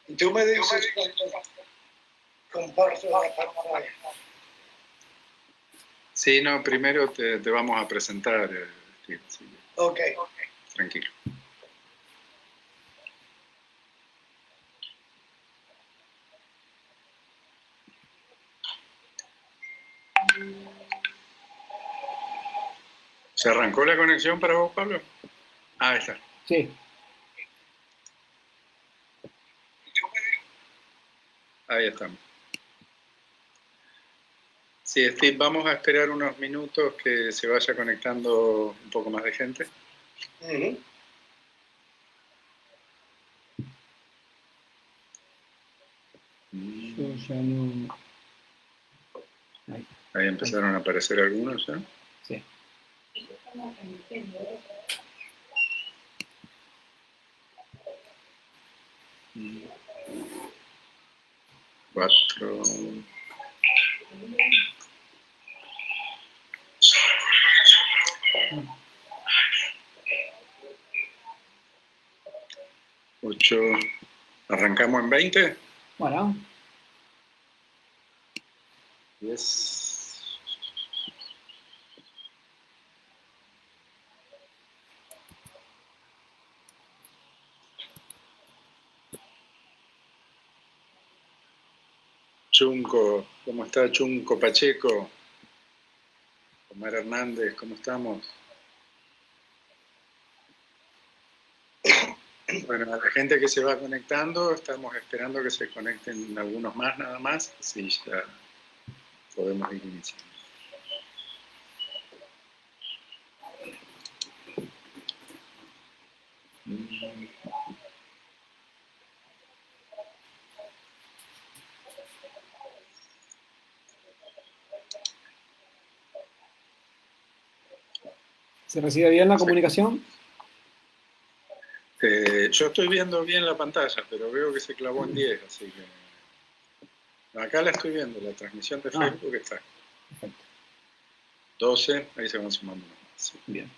Y tú me dices cuando comparto la pantalla. Sí, no, primero te vamos a presentar, Steve, sí. Ok. Tranquilo. ¿Se arrancó la conexión para vos, Pablo? Ah, ahí está. Sí. Ahí estamos. Sí, Steve, vamos a esperar unos minutos que se vaya conectando un poco más de gente. Yo ya no... Ahí empezaron a aparecer algunos, ¿eh? Sí. Cuatro. Ocho. ¿Arrancamos en 20? Bueno. 10. Chunco, ¿cómo está Chunco Pacheco? Omar Hernández, ¿cómo estamos? Bueno, a la gente que se va conectando, estamos esperando que se conecten algunos más nada más, así ya podemos ir iniciando. ¿Se recibe bien la comunicación? Yo estoy viendo bien la pantalla, pero veo que se clavó en 10, así que... Acá la estoy viendo, la transmisión de Facebook está. Perfecto. 12, ahí se van sumando más. Sí. Bien.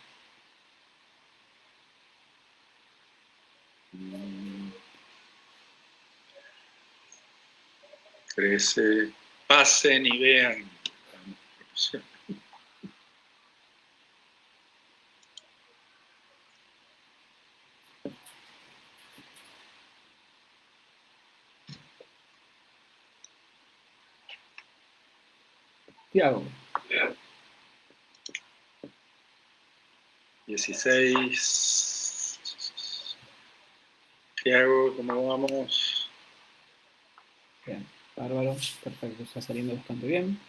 13, pasen y vean. Tiago. 16. Tiago, ¿cómo vamos? Bien, bárbaro, perfecto, está saliendo bastante bien.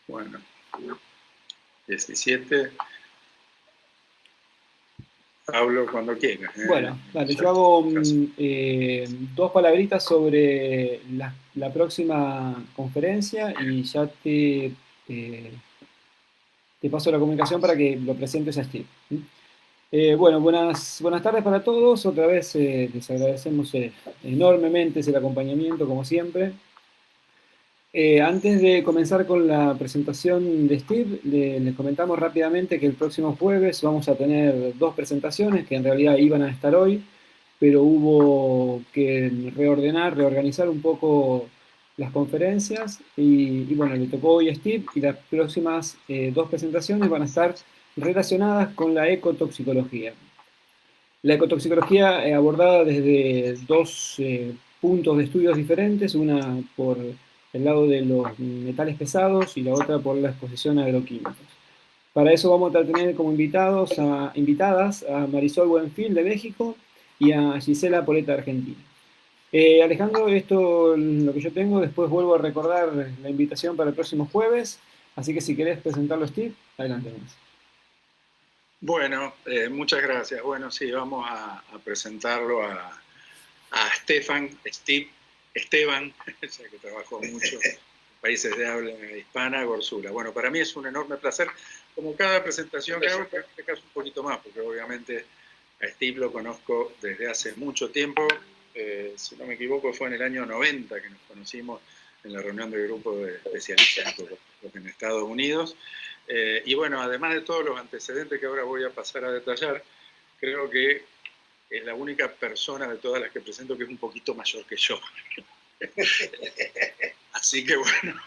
Bueno, 17. Hablo cuando quieras. Bueno, dale, yo hago dos palabritas sobre la próxima conferencia y ya te paso la comunicación para que lo presentes a Steve. Bueno, buenas tardes para todos. Otra vez les agradecemos enormemente el acompañamiento, como siempre. Antes de comenzar con la presentación de Steve, les comentamos rápidamente que el próximo jueves vamos a tener dos presentaciones que en realidad iban a estar hoy, pero hubo que reorganizar un poco las conferencias y bueno, le tocó hoy a Steve y las próximas dos presentaciones van a estar relacionadas con la ecotoxicología. La ecotoxicología abordada desde dos puntos de estudios diferentes, una por el lado de los metales pesados y la otra por la exposición a agroquímicos. Para eso vamos a tener como invitadas a Marisol Buenfil de México y a Gisela Poleta de Argentina. Alejandro, esto es lo que yo tengo, después vuelvo a recordar la invitación para el próximo jueves, así que si querés presentarlo, Steve, adelante. Bueno, muchas gracias. Bueno, sí, vamos a presentarlo a Esteban, ya que trabajó mucho en países de habla hispana, Gorzula. Bueno, para mí es un enorme placer, como cada presentación que hago, pero en este caso un poquito más, porque obviamente a Steve lo conozco desde hace mucho tiempo. Si no me equivoco, fue en el año 90 que nos conocimos en la reunión del grupo de especialistas en Estados Unidos. Y bueno, además de todos los antecedentes que ahora voy a pasar a detallar, creo que es la única persona de todas las que presento que es un poquito mayor que yo. Así que bueno,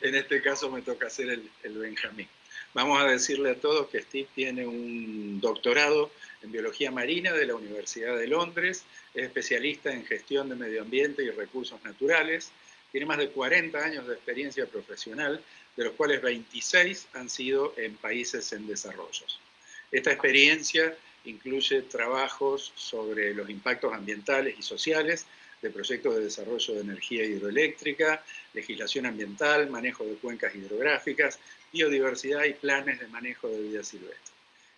en este caso me toca hacer el Benjamín. Vamos a decirle a todos que Steve tiene un doctorado en biología marina de la Universidad de Londres, es especialista en gestión de medio ambiente y recursos naturales, tiene más de 40 años de experiencia profesional, de los cuales 26 han sido en países en desarrollo. Esta experiencia incluye trabajos sobre los impactos ambientales y sociales de proyectos de desarrollo de energía hidroeléctrica, legislación ambiental, manejo de cuencas hidrográficas, biodiversidad y planes de manejo de vida silvestre.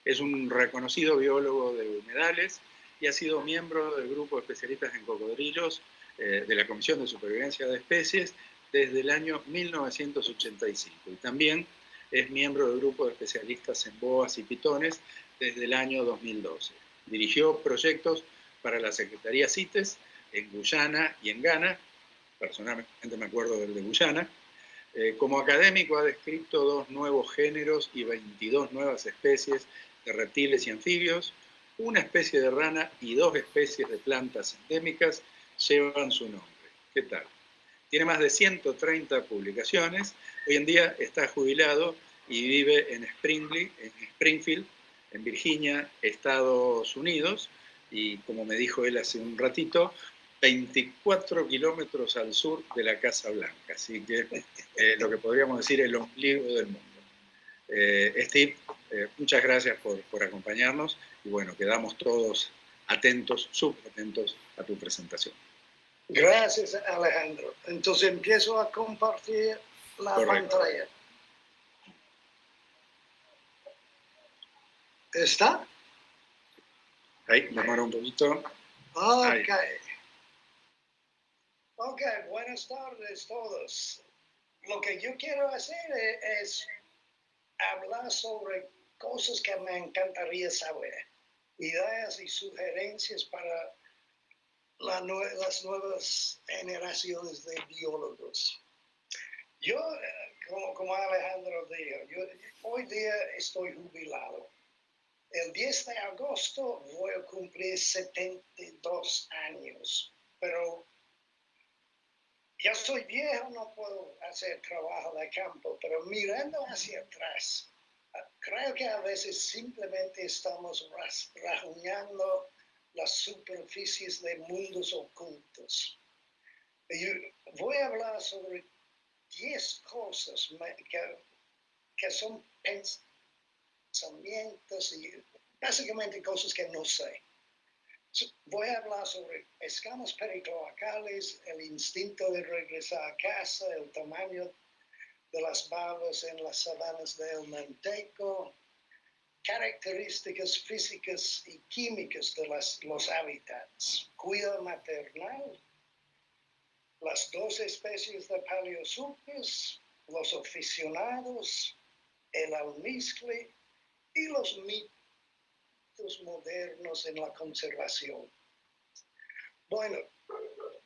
Es un reconocido biólogo de humedales y ha sido miembro del grupo de especialistas en cocodrilos de la Comisión de Supervivencia de Especies desde el año 1985. Y también es miembro del grupo de especialistas en boas y pitones desde el año 2012. Dirigió proyectos para la Secretaría CITES en Guyana y en Ghana, personalmente me acuerdo del de Guyana. Como académico ha descrito 2 nuevos géneros y 22 nuevas especies de reptiles y anfibios, una especie de rana y 2 especies de plantas endémicas llevan su nombre. ¿Qué tal? Tiene más de 130 publicaciones, hoy en día está jubilado y vive en Springfield, en Virginia, Estados Unidos, y como me dijo él hace un ratito, 24 kilómetros al sur de la Casa Blanca, así que lo que podríamos decir el ombligo del mundo. Steve, muchas gracias por acompañarnos y bueno, quedamos todos atentos, súper atentos a tu presentación. Gracias, Alejandro. Entonces empiezo a compartir la pantalla. ¿Está? Ahí, demora un poquito. Ok. Ok, buenas tardes todos. Lo que yo quiero hacer es hablar sobre cosas que me encantaría saber, ideas y sugerencias para las nuevas generaciones de biólogos. Yo, como Alejandro dijo, hoy día estoy jubilado. El 10 de agosto voy a cumplir 72 años, pero ya soy viejo, no puedo hacer trabajo de campo, pero mirando hacia atrás, creo que a veces simplemente estamos rasguñando las superficies de mundos ocultos. Voy a hablar sobre 10 cosas que son pensamientos y básicamente cosas que no sé. Voy a hablar sobre escamas pericloacales, el instinto de regresar a casa, el tamaño de las barbas en las sabanas del Manteco, características físicas y químicas de los hábitats, cuidado maternal, las 2 especies de paleosulpes, los aficionados, el almizcle y los mitos modernos en la conservación. Bueno,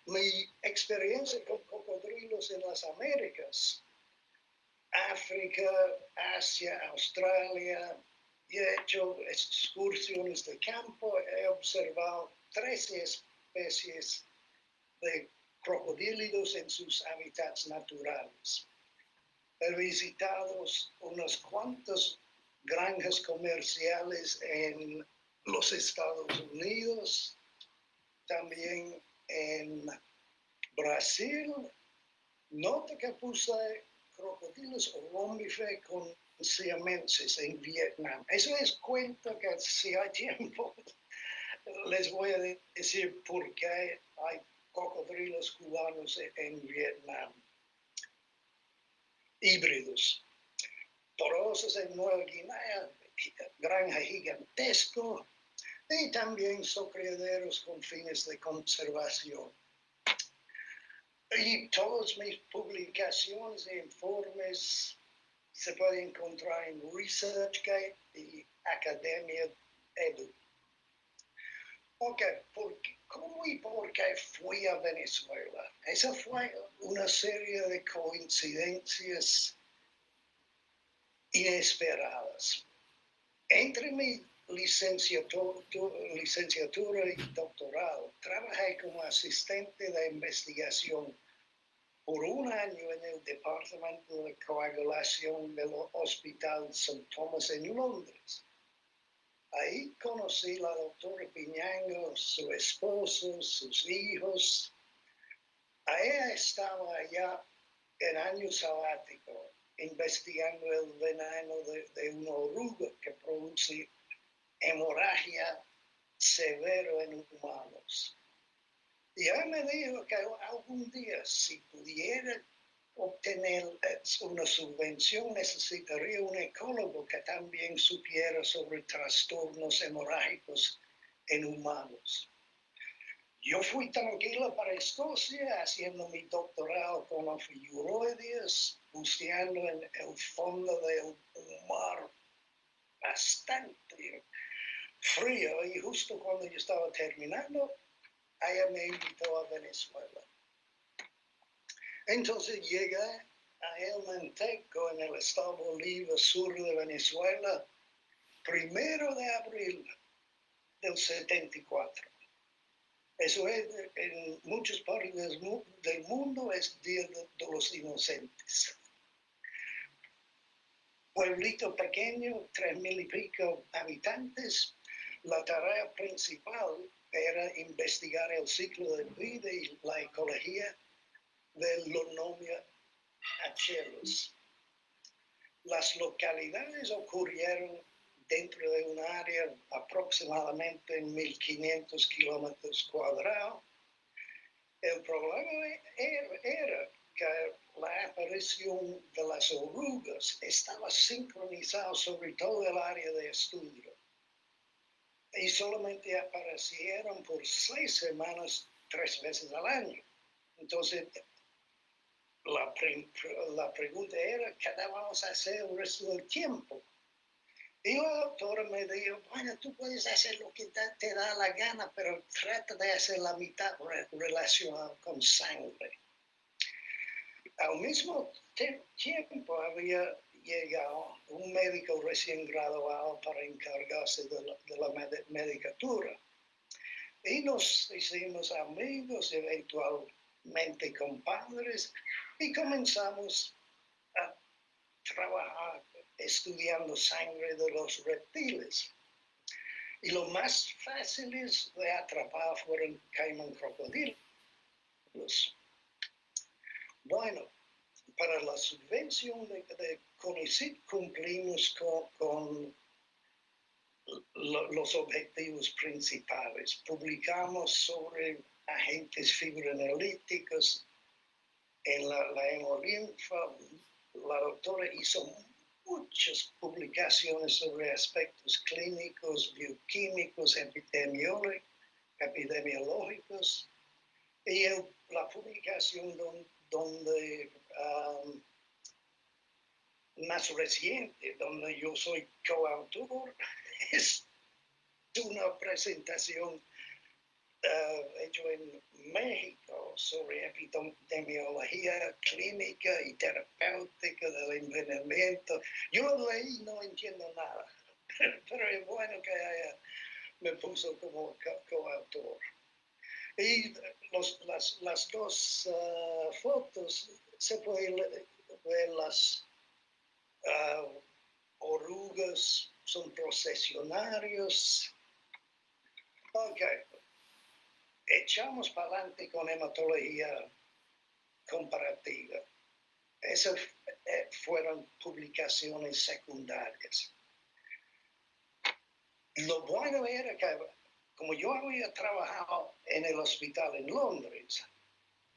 mi experiencia con cocodrilos en las Américas, África, Asia, Australia, y he hecho excursiones de campo, he observado 13 especies de crocodílidos en sus hábitats naturales. He visitado unas cuantas granjas comerciales en los Estados Unidos, también en Brasil. Nota que puse crocodilos rombife con siamenses en Vietnam. Eso es cuento que si hay tiempo les voy a decir por qué hay cocodrilos cubanos en Vietnam. Híbridos. Torosos en Nueva Guinea, granja gigantesco, y también son criaderos con fines de conservación. Y todas mis publicaciones e informes se pueden encontrar en ResearchGate y Academia Edu. Ok, ¿cómo y por qué fui a Venezuela? Esa fue una serie de coincidencias inesperadas. Entre mi licenciatura y doctorado, trabajé como asistente de investigación por un año en el Departamento de Coagulación del Hospital St. Thomas en Londres. Ahí conocí a la doctora Piñango, su esposo, sus hijos. Ella estaba allá en año sabático, investigando el veneno de una oruga que produce hemorragia severa en humanos. Y él me dijo que algún día, si pudiera obtener una subvención, necesitaría un ecólogo que también supiera sobre trastornos hemorrágicos en humanos. Yo fui tranquila para Escocia, haciendo mi doctorado con ofiuroides, buceando en el fondo de un mar bastante frío, y justo cuando yo estaba terminando, ella me invitó a Venezuela. Entonces llegué a El Manteco, en el estado Bolívar, sur de Venezuela, 1 de abril del 74. Eso es, en muchas partes del mundo, es Día de los Inocentes. Pueblito pequeño, 3,000 y pico habitantes. La tarea principal era investigar el ciclo de vida y la ecología del Lonomia achelos. Las localidades ocurrieron dentro de un área aproximadamente 1,500 kilómetros cuadrados. El problema era que la aparición de las orugas estaba sincronizada sobre todo el área de estudio, y solamente aparecieron por 6 semanas, 3 veces al año. Entonces, la pregunta era, ¿qué vamos a hacer el resto del tiempo? Y la doctora me dijo, bueno, tú puedes hacer lo que te da la gana, pero trata de hacer la mitad relacionada con sangre. Al mismo tiempo había llegado un médico recién graduado para encargarse de la medicatura. Y nos hicimos amigos, eventualmente compadres, y comenzamos a trabajar estudiando sangre de los reptiles. Y lo más fáciles de atrapar fueron caimán crocodilos. Bueno, para la subvención de CONICYT cumplimos con los objetivos principales. Publicamos sobre agentes fibrinolíticos en la hemolinfa. La doctora hizo muchas publicaciones sobre aspectos clínicos, bioquímicos, epidemiológicos, y la publicación donde más reciente, donde yo soy coautor, es una presentación hecho en México sobre epidemiología clínica y terapéutica del envenenamiento. Yo lo leí y no entiendo nada, pero es bueno que me puso como coautor. Y las dos fotos se pueden ver las orugas, son procesionarios. Ok. Echamos para adelante con hematología comparativa. Esas fueron publicaciones secundarias. Lo bueno era que, como yo había trabajado en el hospital en Londres,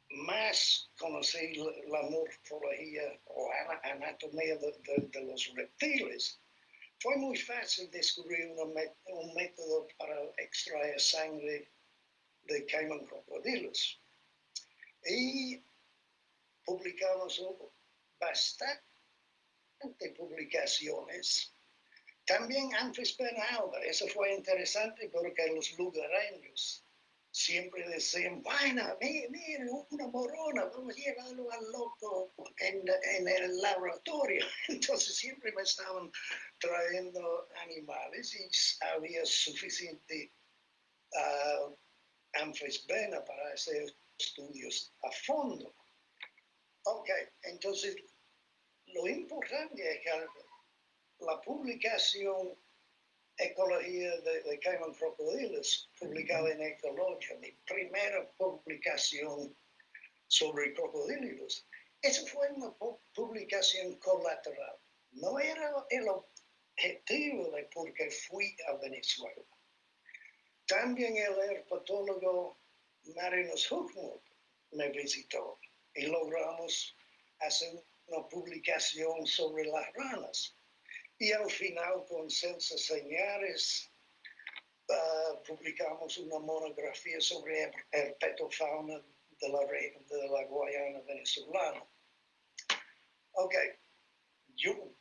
más conocí la morfología o anatomía de los reptiles, fue muy fácil descubrir un método para extraer sangre de caimán crocodilos. Y publicamos bastante publicaciones. También Amphisbaena alba. Eso fue interesante porque los lugareños siempre decían, bueno, mire, una morona, vamos a llevarlo al loco en el laboratorio. Entonces siempre me estaban trayendo animales y había suficiente anfisbena para hacer estudios a fondo. Ok, entonces lo importante es que la publicación Ecología de Cayman Crocodilos, publicada en Ecologia, mi primera publicación sobre crocodilios. Esa fue una publicación colateral. No era el objetivo de por qué fui a Venezuela. También el herpetólogo Marinus Huckmore me visitó y logramos hacer una publicación sobre las ranas. Y al final, con Celso Señares, publicamos una monografía sobre herpetofauna de la Guayana venezolana. Ok, yo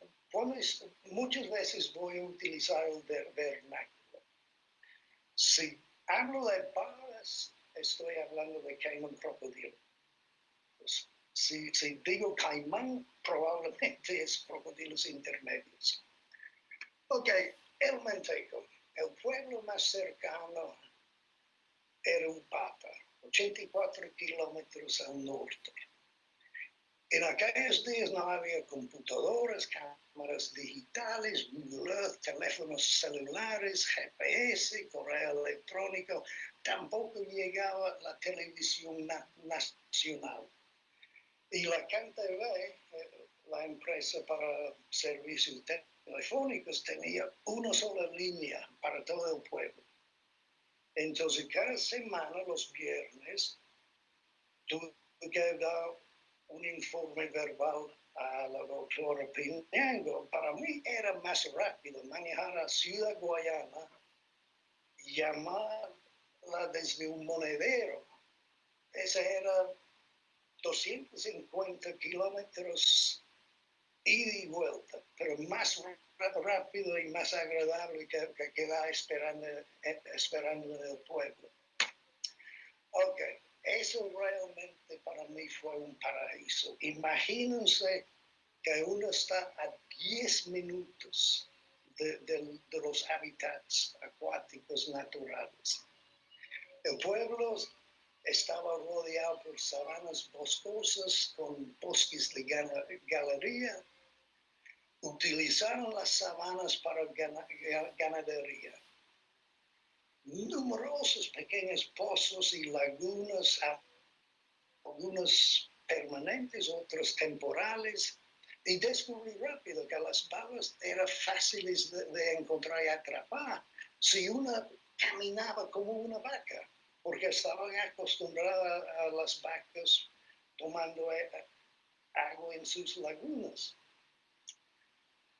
muchas veces voy a utilizar el vernáculo. Si hablo de balas, estoy hablando de caimán crocodilo. Si digo caimán, probablemente es crocodilos intermedios. Ok, el Manteco, el pueblo más cercano era Upata, 84 kilómetros al norte. En aquellos días no había computadoras, cámaras digitales, Google Earth, teléfonos celulares, GPS, correo electrónico, tampoco llegaba la televisión nacional. Y la CanTV, la empresa para servicios telefónicos, tenía una sola línea para todo el pueblo. Entonces, cada semana, los viernes, tuve que dar un informe verbal a la doctora Piñango. Para mí era más rápido manejar a Ciudad Guayana, llamarla desde un monedero. Ese era 250 kilómetros ida y vuelta, pero más rápido y más agradable que quedar esperando en el pueblo. Ok, eso realmente para mí fue un paraíso. Imagínense que uno está a 10 minutos de los hábitats acuáticos naturales. El pueblo estaba rodeado por sabanas boscosas con bosques de galería. Utilizaron las sabanas para ganadería. Numerosos pequeños pozos y lagunas, algunos permanentes, otros temporales, y descubrí rápido que las balas eran fáciles de encontrar y atrapar si uno caminaba como una vaca, porque estaban acostumbradas a las vacas tomando agua en sus lagunas.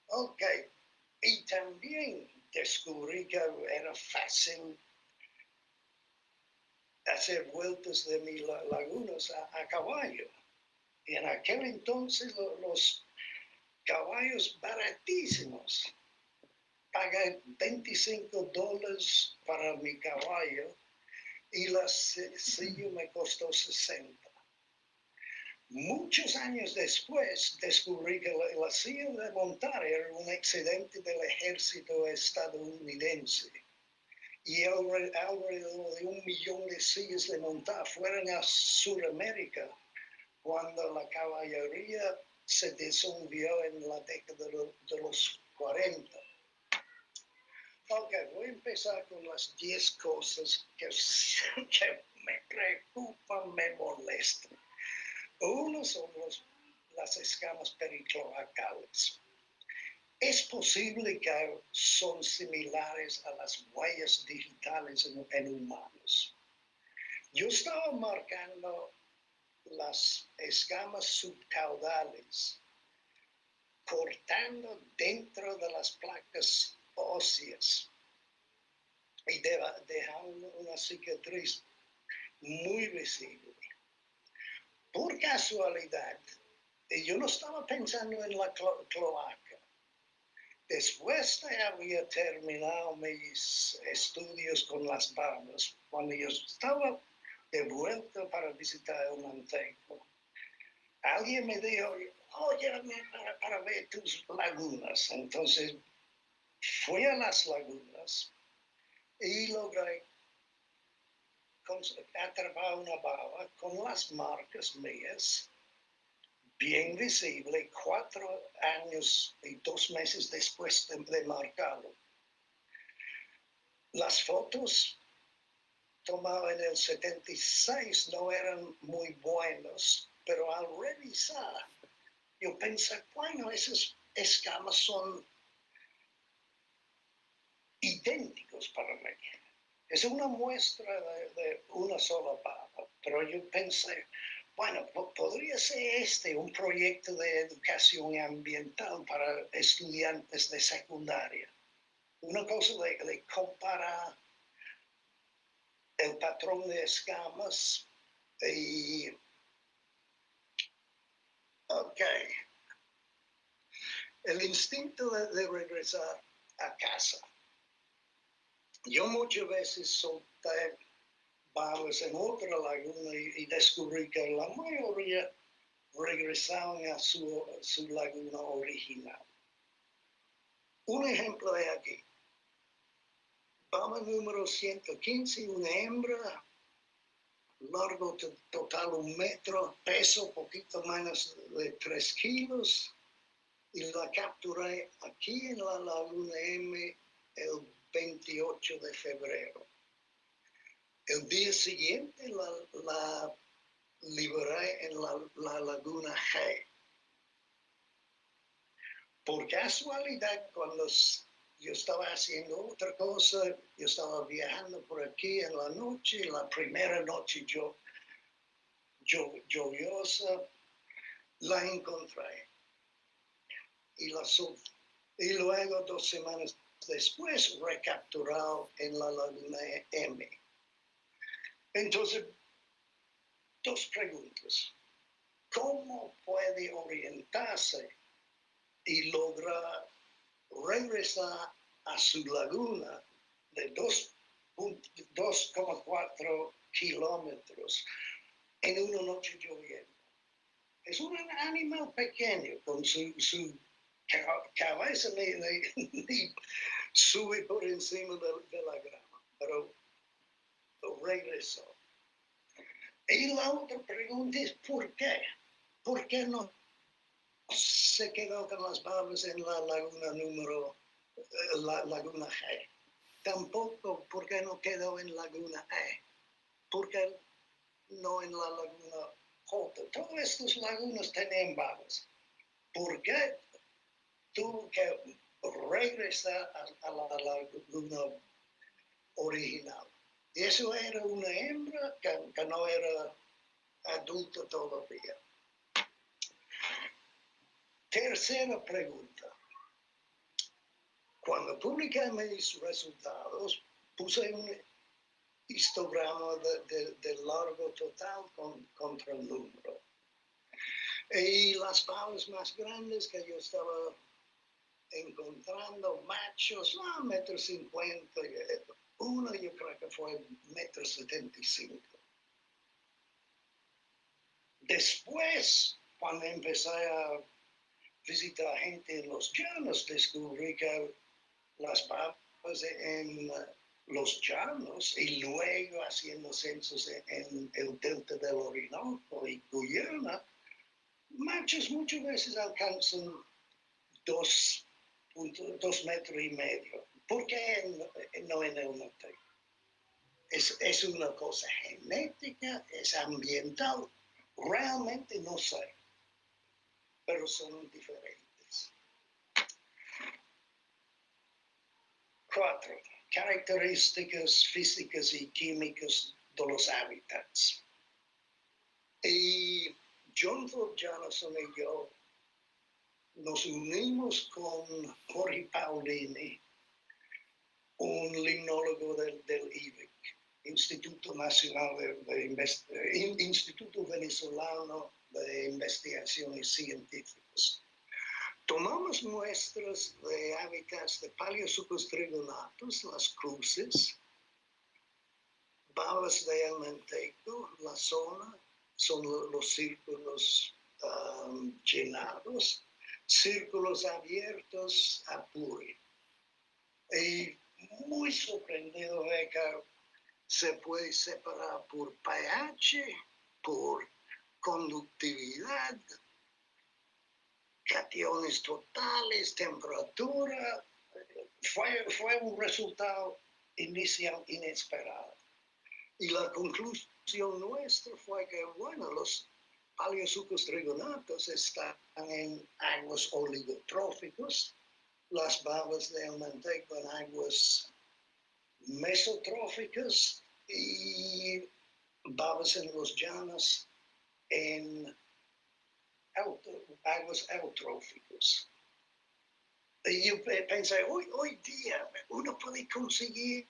Ok, y también descubrí que era fácil hacer vueltas de mis lagunas a caballo. Y en aquel entonces los caballos baratísimos. Pagué $25 para mi caballo y la silla me costó 60. Muchos años después descubrí que la silla de montar era un excedente del ejército estadounidense y alrededor de 1 millón de sillas de montar fueron a Sudamérica cuando la caballería se disolvió en la década de los 40. Ok, voy a empezar con las 10 cosas que me preocupan, me molestan. Uno son las escamas pericloacales. Es posible que son similares a las huellas digitales en humanos. Yo estaba marcando las escamas subcaudales, cortando dentro de las placas óseas y dejando una cicatriz muy visible. Por casualidad, yo no estaba pensando en la cloaca. Después de haber terminado mis estudios con las barbas, cuando yo estaba de vuelta para visitar el Manteco, alguien me dijo, llévame para ver tus lagunas. Entonces fui a las lagunas y logré atrapar una baba con las marcas mías, bien visible, 4 años y 2 meses después de marcarlo. Las fotos tomadas en el 76 no eran muy buenas, pero al revisar, yo pensé, bueno, esas escamas son idénticos para mí. Es una muestra de una sola baba, pero yo pensé, bueno, podría ser un proyecto de educación ambiental para estudiantes de secundaria. Una cosa de comparar el patrón de escamas y... Ok. El instinto de regresar a casa. Yo muchas veces solté babas en otra laguna y descubrí que la mayoría regresaban a su laguna original. Un ejemplo de aquí. Baba número 115, una hembra, largo total 1 metro, peso poquito menos de 3 kilos, y la capturé aquí en la Laguna M el 28 de febrero. El día siguiente la liberé en la Laguna G. Por casualidad, cuando yo estaba haciendo otra cosa, yo estaba viajando por aquí en la noche, la primera noche lluviosa, la encontré y la solté. Y luego 2 semanas después recapturado en la Laguna M. Entonces, 2 preguntas. ¿Cómo puede orientarse y lograr regresar a su laguna de 2,4 kilómetros en una noche lloviendo? Es un animal pequeño con su cabeza ni sube por encima de la grama, pero regresó. Y la otra pregunta es ¿por qué? ¿Por qué no se quedó con las babas en la laguna G? Tampoco, ¿por qué no quedó en Laguna E? ¿Por qué no en la Laguna J? Todas estas lagunas tienen babas. ¿Por qué tuvo que regresar a la laguna original? Y eso era una hembra que no era adulta todavía. Tercera pregunta. Cuando publiqué mis resultados, puse un histograma de largo total contra el número. Y las babas más grandes que yo estaba encontrando, machos, 1,50 m. Uno yo creo que fue 1,75 m. Después, cuando empecé a visitar gente en los llanos, descubrí que las babas en los llanos y luego haciendo censos en el delta del Orinoco y Guyana, machos muchas veces alcanzan 2,5 metros. ¿Por qué no en el norte? ¿Es una cosa genética? ¿Es ambiental? Realmente no sé, pero son diferentes. 4. Características físicas y químicas de los hábitats. Y John Thorpe Jellison y yo nos unimos con Jorge Paulini, un limnólogo del IVIC, Instituto Venezolano de Investigaciones Científicas, Tomamos muestras de hábitats de Paleosucos trigonatus, las cruces, babas de Almanteco, la zona, son los círculos llenados, círculos abiertos a Puri. Y muy sorprendido de que se puede separar por pH, por conductividad, cationes totales, temperatura. Fue un resultado inicial inesperado. Y la conclusión nuestra fue que, bueno, los Paleosucos trigonatus están en aguas oligotróficas, las babas de Almanteco en aguas mesotróficas y babas en los llanos en aguas eutróficas. Y yo pensé, hoy día uno puede conseguir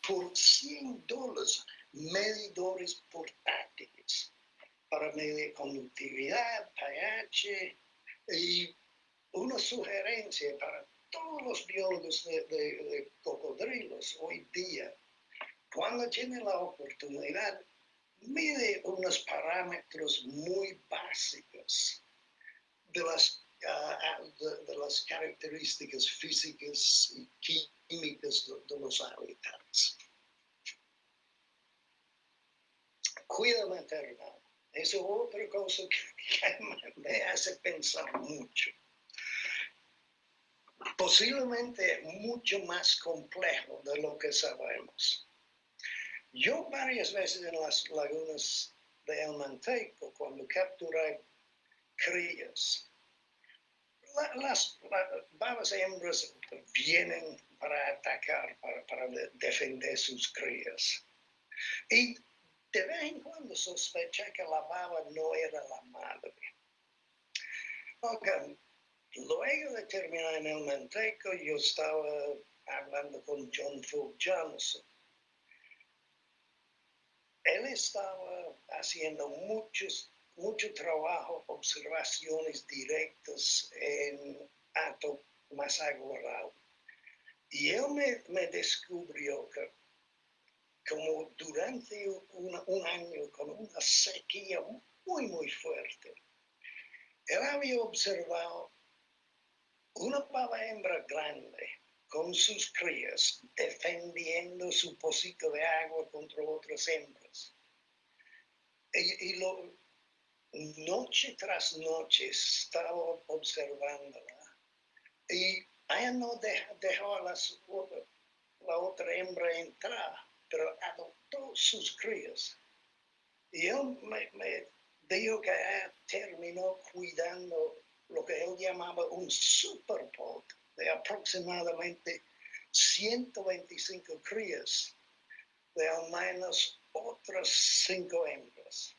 por $100 medidores portátiles para medir conductividad, pH, y una sugerencia para todos los biólogos de cocodrilos hoy día, cuando tienen la oportunidad, mide unos parámetros muy básicos de las características físicas y químicas de los hábitats. Cuida maternal. Eso es otra cosa que me hace pensar mucho. Posiblemente mucho más complejo de lo que sabemos. Yo varias veces en las lagunas de Almanteco, cuando capturé crías, las babas hembras vienen para atacar, para defender sus crías. Y de vez en cuando sospeché que la baba no era la madre. Okay. Luego de terminar en Almanteco, yo estaba hablando con John Fook Johnson. Él estaba haciendo mucho trabajo, observaciones directas en Hato Masaguarao. Y él me descubrió que como durante un año con una sequía muy fuerte, él había observado una baba hembra grande con sus crías defendiendo su pocito de agua contra otras hembras. Y noche tras noche estaba observándola. Y ella no dejó a la otra hembra entrar, pero adoptó sus crías. Y él me dijo que ella terminó cuidando lo que él llamaba un superpod de aproximadamente 125 crías de al menos otras 5 hembras.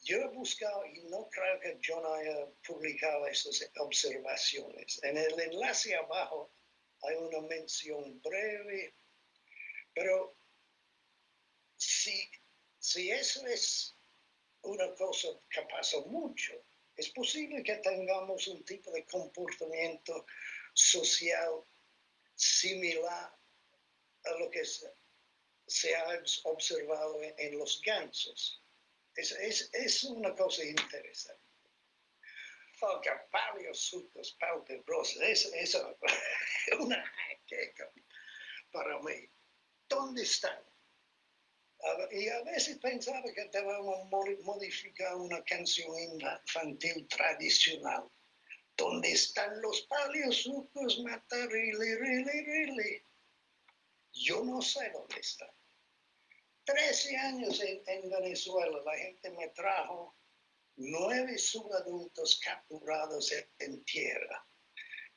Yo he buscado y no creo que John haya publicado estas observaciones. En el enlace abajo hay una mención breve, pero si eso es una cosa que pasa mucho, es posible que tengamos un tipo de comportamiento social similar a lo que se ha observado en los gansos. Es una cosa interesante. Porque Paleosucos palpebrosos, es una jaqueca para mí. ¿Dónde están? Y a veces pensaba que debemos modificar una canción infantil tradicional. ¿Dónde están los Paleosucos? Really? Yo no sé dónde están. 13 años en Venezuela, la gente me trajo 9 subadultos capturados en tierra.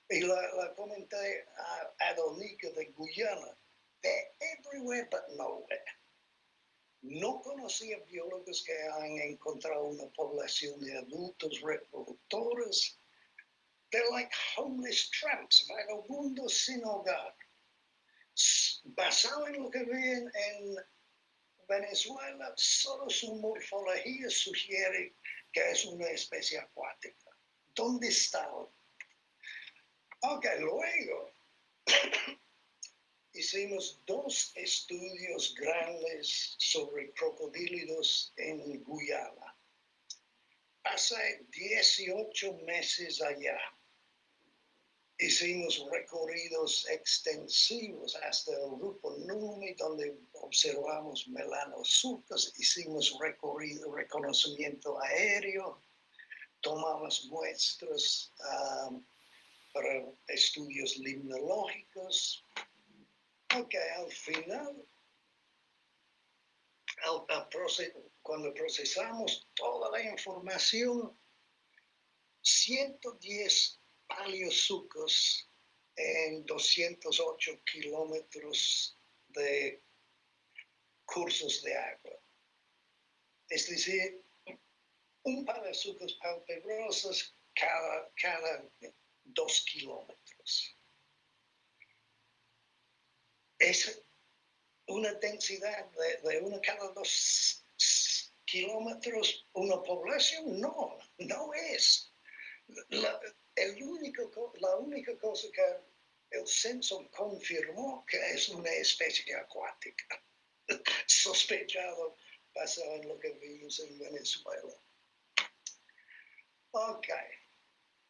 Y la comenté a Donica de Guyana, de everywhere but nowhere. No conocía biólogos que han encontrado una población de adultos reproductores. They're like homeless tramps, vagabundos sin hogar. Basado en lo que ven en Venezuela, solo su morfología sugiere que es una especie acuática. ¿Dónde estaban? Ok, luego hicimos 2 estudios grandes sobre crocodílidos en Guyana. Pasé 18 meses allá. Hicimos recorridos extensivos hasta el grupo Numi, donde observamos melanosucos, hicimos reconocimiento aéreo, tomamos muestras para estudios limnológicos. Ok, al final, cuando procesamos toda la información, 110 paleosucos en 208 kilómetros de cursos de agua. Es decir, un paleosucos palpebrosos cada 2 kilómetros. Es una densidad de uno cada 2 kilómetros, una población, no es. La única cosa que el censo confirmó que es una especie acuática, sospechado basado en lo que vimos en Venezuela. Ok,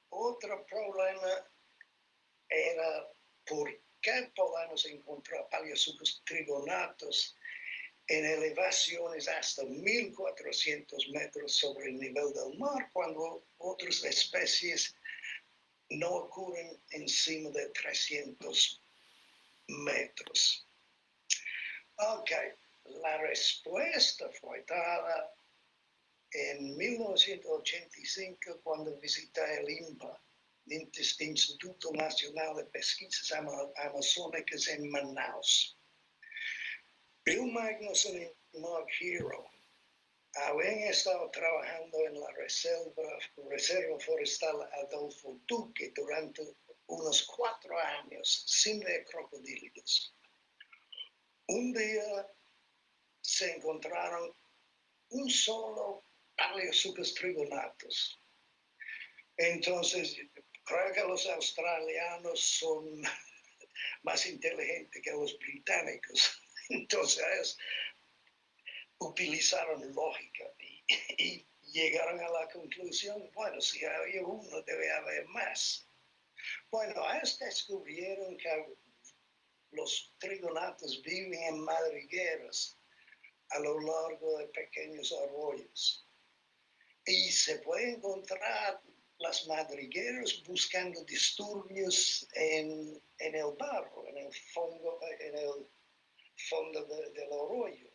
otro problema era por qué podemos encontrar paleosucos trigonatos en elevaciones hasta 1.400 metros sobre el nivel del mar, cuando otras especies no ocurren encima de 300 metros. Ok, la respuesta fue dada en 1985 cuando visité el INPA, Instituto Nacional de Pesquisas Amazónicas en Manaus. Bill Magnuson y Mark Hero habían estado trabajando en la Reserva Forestal Adolfo Duque durante unos 4 años sin ver crocodílidos. Un día se encontraron un solo Paleosuchus trigonatus. Entonces, creo que los australianos son más inteligentes que los británicos. Entonces, utilizaron lógica y llegaron a la conclusión, bueno, si había uno, debe haber más. Bueno, descubrieron que los trigonatos viven en madrigueras a lo largo de pequeños arroyos. Y se puede encontrar las madrigueras buscando disturbios en el barro, en el fondo del arroyo.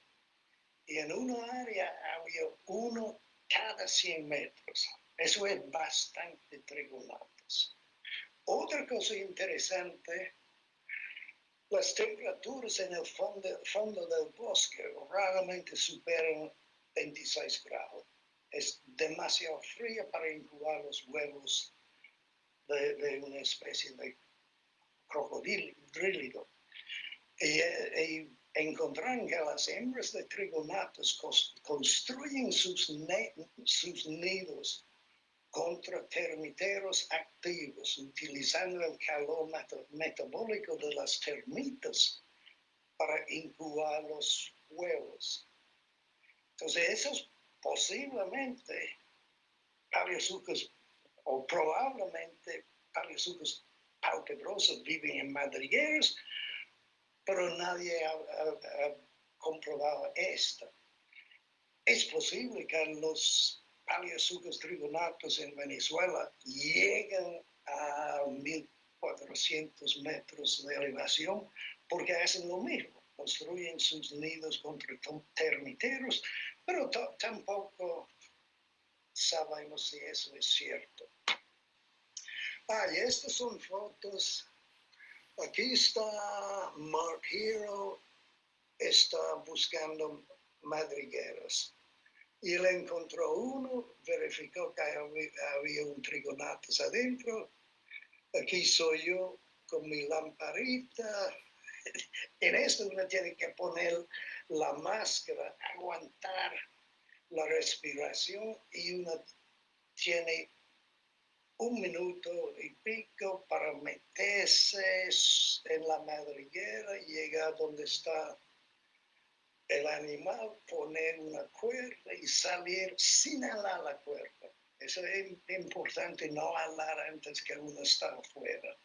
Y en una área había uno cada 100 metros. Eso es bastante trigonatos. Otra cosa interesante, las temperaturas en el fondo del bosque raramente superan 26 grados. Es demasiado frío para incubar los huevos de una especie de crocodílido. Y encontraron que las hembras de trigonatos construyen sus nidos contra termiteros activos, utilizando el calor metabólico de las termitas para incubar los huevos. Entonces, esos posiblemente paleosuchus, o probablemente paleosuchus palpebrosos viven en madrigueras, pero nadie ha comprobado esto. Es posible que los paleosuchus trigonatos en Venezuela lleguen a 1.400 metros de elevación porque hacen lo mismo, construyen sus nidos contra termiteros, pero tampoco sabemos si eso es cierto. Y estas son fotos. Aquí está Mark Hero, está buscando madrigueras. Y él encontró uno, verificó que había un trigonatus adentro. Aquí soy yo con mi lamparita. En esto uno tiene que poner la máscara, aguantar la respiración y uno tiene un minuto y pico para meterse en la madriguera, llegar donde está el animal, poner una cuerda y salir sin alar la cuerda. Eso es importante, no alar antes que uno está afuera.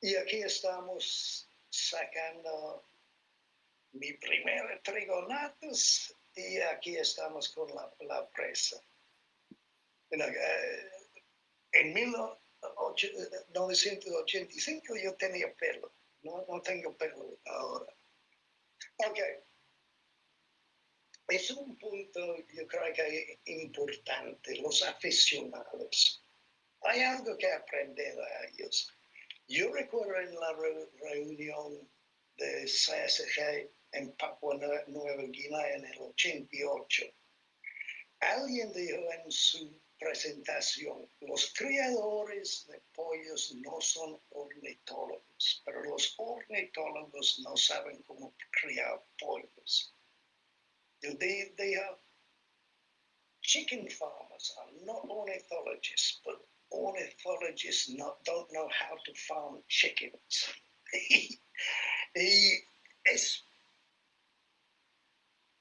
Y aquí estamos sacando mi primer trigonatus y aquí estamos con la presa. En 1985 yo tenía pelo, no tengo pelo ahora. Ok, es un punto yo creo que importante, los aficionados. Hay algo que aprender de ellos. Yo recuerdo en la reunión de CSG en Papua Nueva Guinea en el 88, alguien dijo en su presentación, los criadores de pollos no son ornitólogos, pero los ornitólogos no saben cómo criar pollos. Él dijo, chicken farmers are not ornithologists, but ornithologists don't know how to farm chickens. Y es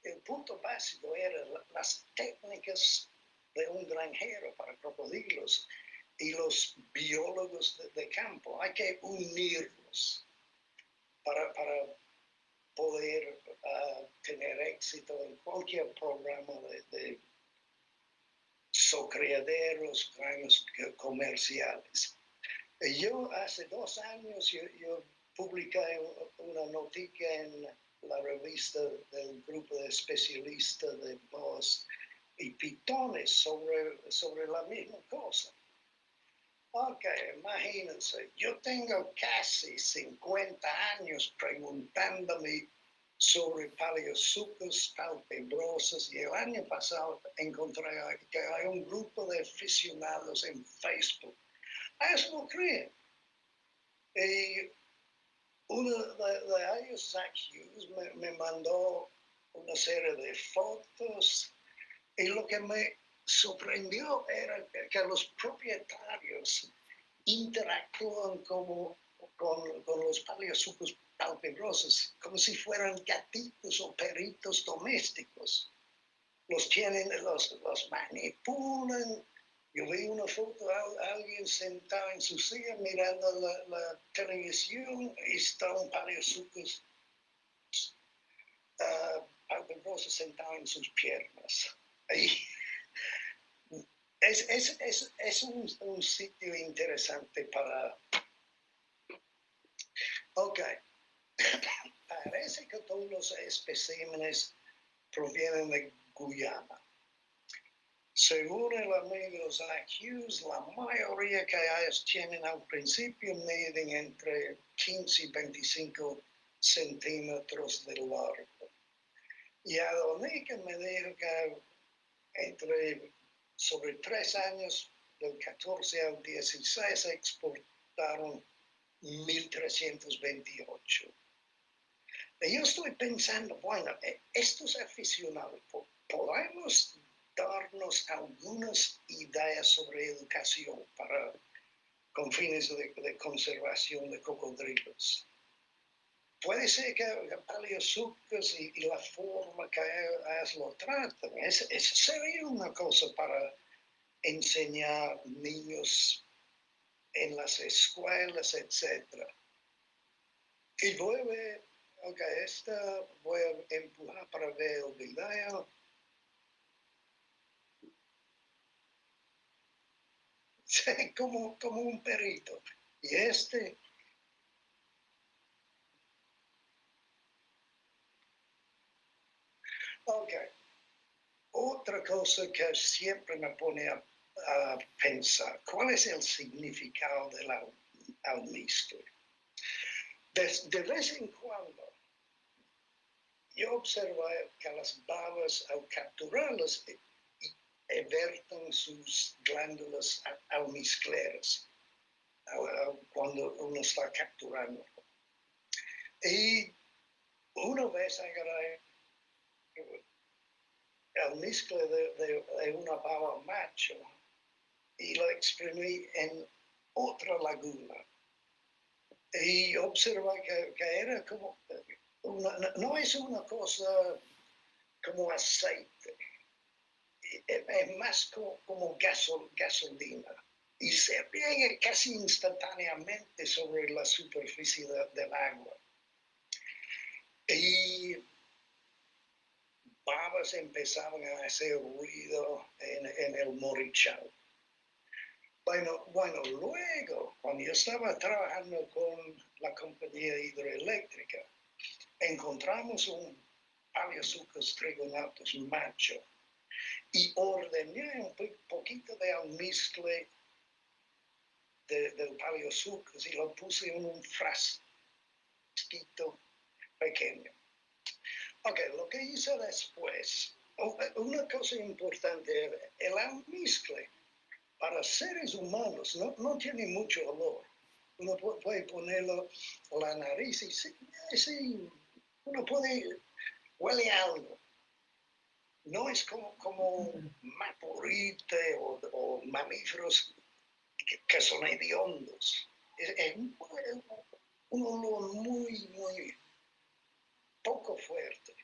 el punto básico era las técnicas de un granjero para crocodilos y los biólogos de campo. Hay que unirlos para poder tener éxito en cualquier programa de criaderos, granjas comerciales. Yo hace 2 años yo publiqué una noticia en la revista del grupo de especialistas de boas y pitones sobre la misma cosa. Ok, imagínense, yo tengo casi 50 años preguntándome sobre Paleosuchus palpebrosus y el año pasado encontré que hay un grupo de aficionados en Facebook. Eso no creen. Y uno de ellos, Zach Hughes, me mandó una serie de fotos y lo que me sorprendió era que los propietarios interactúan con los Paleosuchus palpebrosus como si fueran gatitos o perritos domésticos. Los tienen, los manipulan. Yo vi una foto de alguien sentado en su silla mirando la televisión y está un Paleosuchus palpebrosus sentado en sus piernas. Es un sitio interesante para... Ok, parece que todos los especímenes provienen de Guyana. Según el amigo Zach Hughes, la mayoría que ellos tienen al principio miden entre 15 y 25 centímetros de largo. Y Adonica me dijo que sobre 3 años, del 14 al 16, exportaron 1.328. Y yo estoy pensando, bueno, estos aficionados, podemos darnos algunas ideas sobre educación con fines de conservación de cocodrilos. Puede ser que Paleosuchus y la forma que ellos lo tratan, eso sería una cosa para enseñar niños en las escuelas, etc. Y voy a ver, ok, voy a empujar para ver el video. como un perrito. Y ok. Otra cosa que siempre me pone a pensar, ¿cuál es el significado del almizcle? De vez en cuando, yo observo que las babas, al capturarlas, verten sus glándulas almizcleras cuando uno está capturando. Y una vez agarré el almizcle de una baba macho y lo exprimí en otra laguna. Y observé que era como, no es una cosa como aceite, es más como gasolina. Y se riega casi instantáneamente sobre la superficie del agua. Y babas empezaban a hacer ruido en el morichal. Bueno, luego, cuando yo estaba trabajando con la compañía hidroeléctrica, encontramos un Paleosuchus trigonatus macho y ordené un poquito de almizcle del Paleosuchus y lo puse en un frasquito pequeño. Ok, lo que hice después, una cosa importante, el almizcle para seres humanos no tiene mucho olor. Uno puede ponerlo a la nariz y sí, uno puede, huele algo. No es como maporite o mamíferos que son hediondos. Es un olor muy poco fuerte.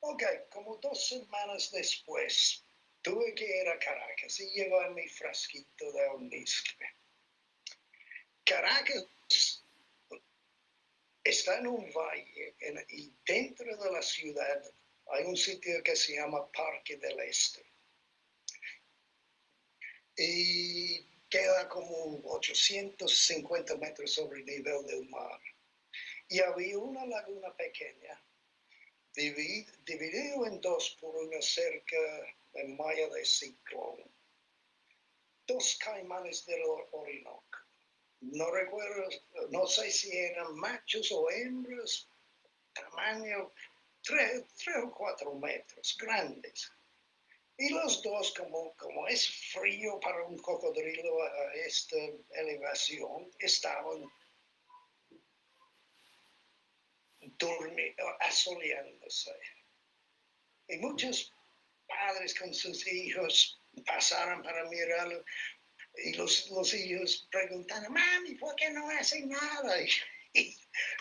Ok, como 2 semanas después, tuve que ir a Caracas y llevar mi frasquito de almizcle. Caracas está en un valle y dentro de la ciudad hay un sitio que se llama Parque del Este. Y queda como 850 metros sobre el nivel del mar. Y había una laguna pequeña, dividido en dos por una cerca de malla de ciclón. 2 caimanes del Orinoco. No recuerdo, no sé si eran machos o hembras, tamaño 3 o 4 metros, grandes. Y los dos, como es frío para un cocodrilo a esta elevación, estaban asoleándose. Y muchos padres con sus hijos pasaron para mirarlo y los hijos preguntaban, mami, ¿por qué no hacen nada? Y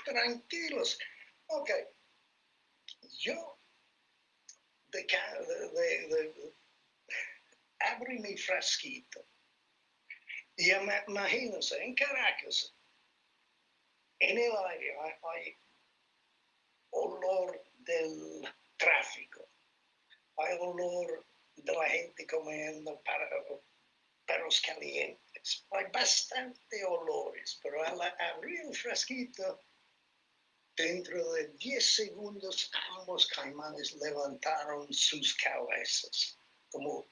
tranquilos. Ok, yo abrí mi frasquito. Y imagínense, en Caracas, en el aire hay olor del tráfico, hay olor de la gente comiendo perros calientes, hay bastante olores, pero al abrir el frasquito, dentro de 10 segundos ambos caimanes levantaron sus cabezas, como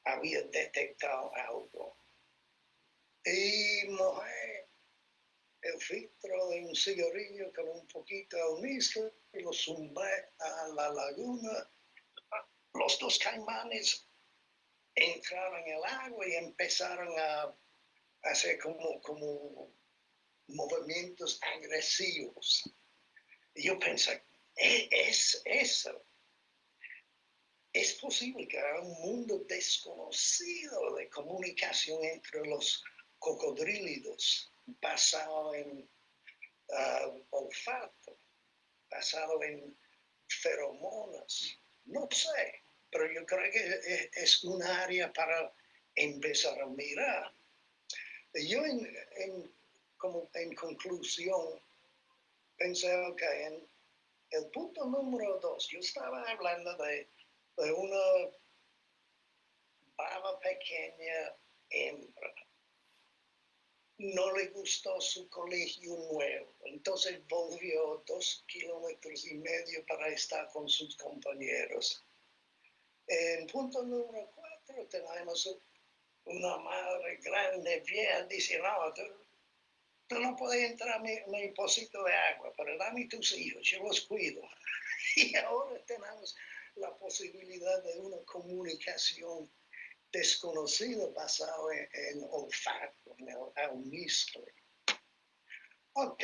había detectado algo. Y mojé el filtro de un cigarrillo con un poquito de almizcle y lo zumbé a la laguna. Los 2 caimanes entraron en el agua y empezaron a hacer como movimientos agresivos. Y yo pensé, es eso. Es posible que haya un mundo desconocido de comunicación entre los cocodrílidos basado en olfato, basado en feromonas. No sé, pero yo creo que es un área para empezar a mirar. Yo en conclusión pensé, ok, en el punto número 2, yo estaba hablando de una baba pequeña hembra. No le gustó su colegio nuevo, entonces volvió 2,5 kilómetros para estar con sus compañeros. En punto número 4 tenemos una madre grande, vieja, dice, no, tú no puedes entrar a mi pocito de agua, pero dame tus hijos, yo los cuido. Y ahora tenemos la posibilidad de una comunicación desconocida basada en olfato, en el almizcle. Ok,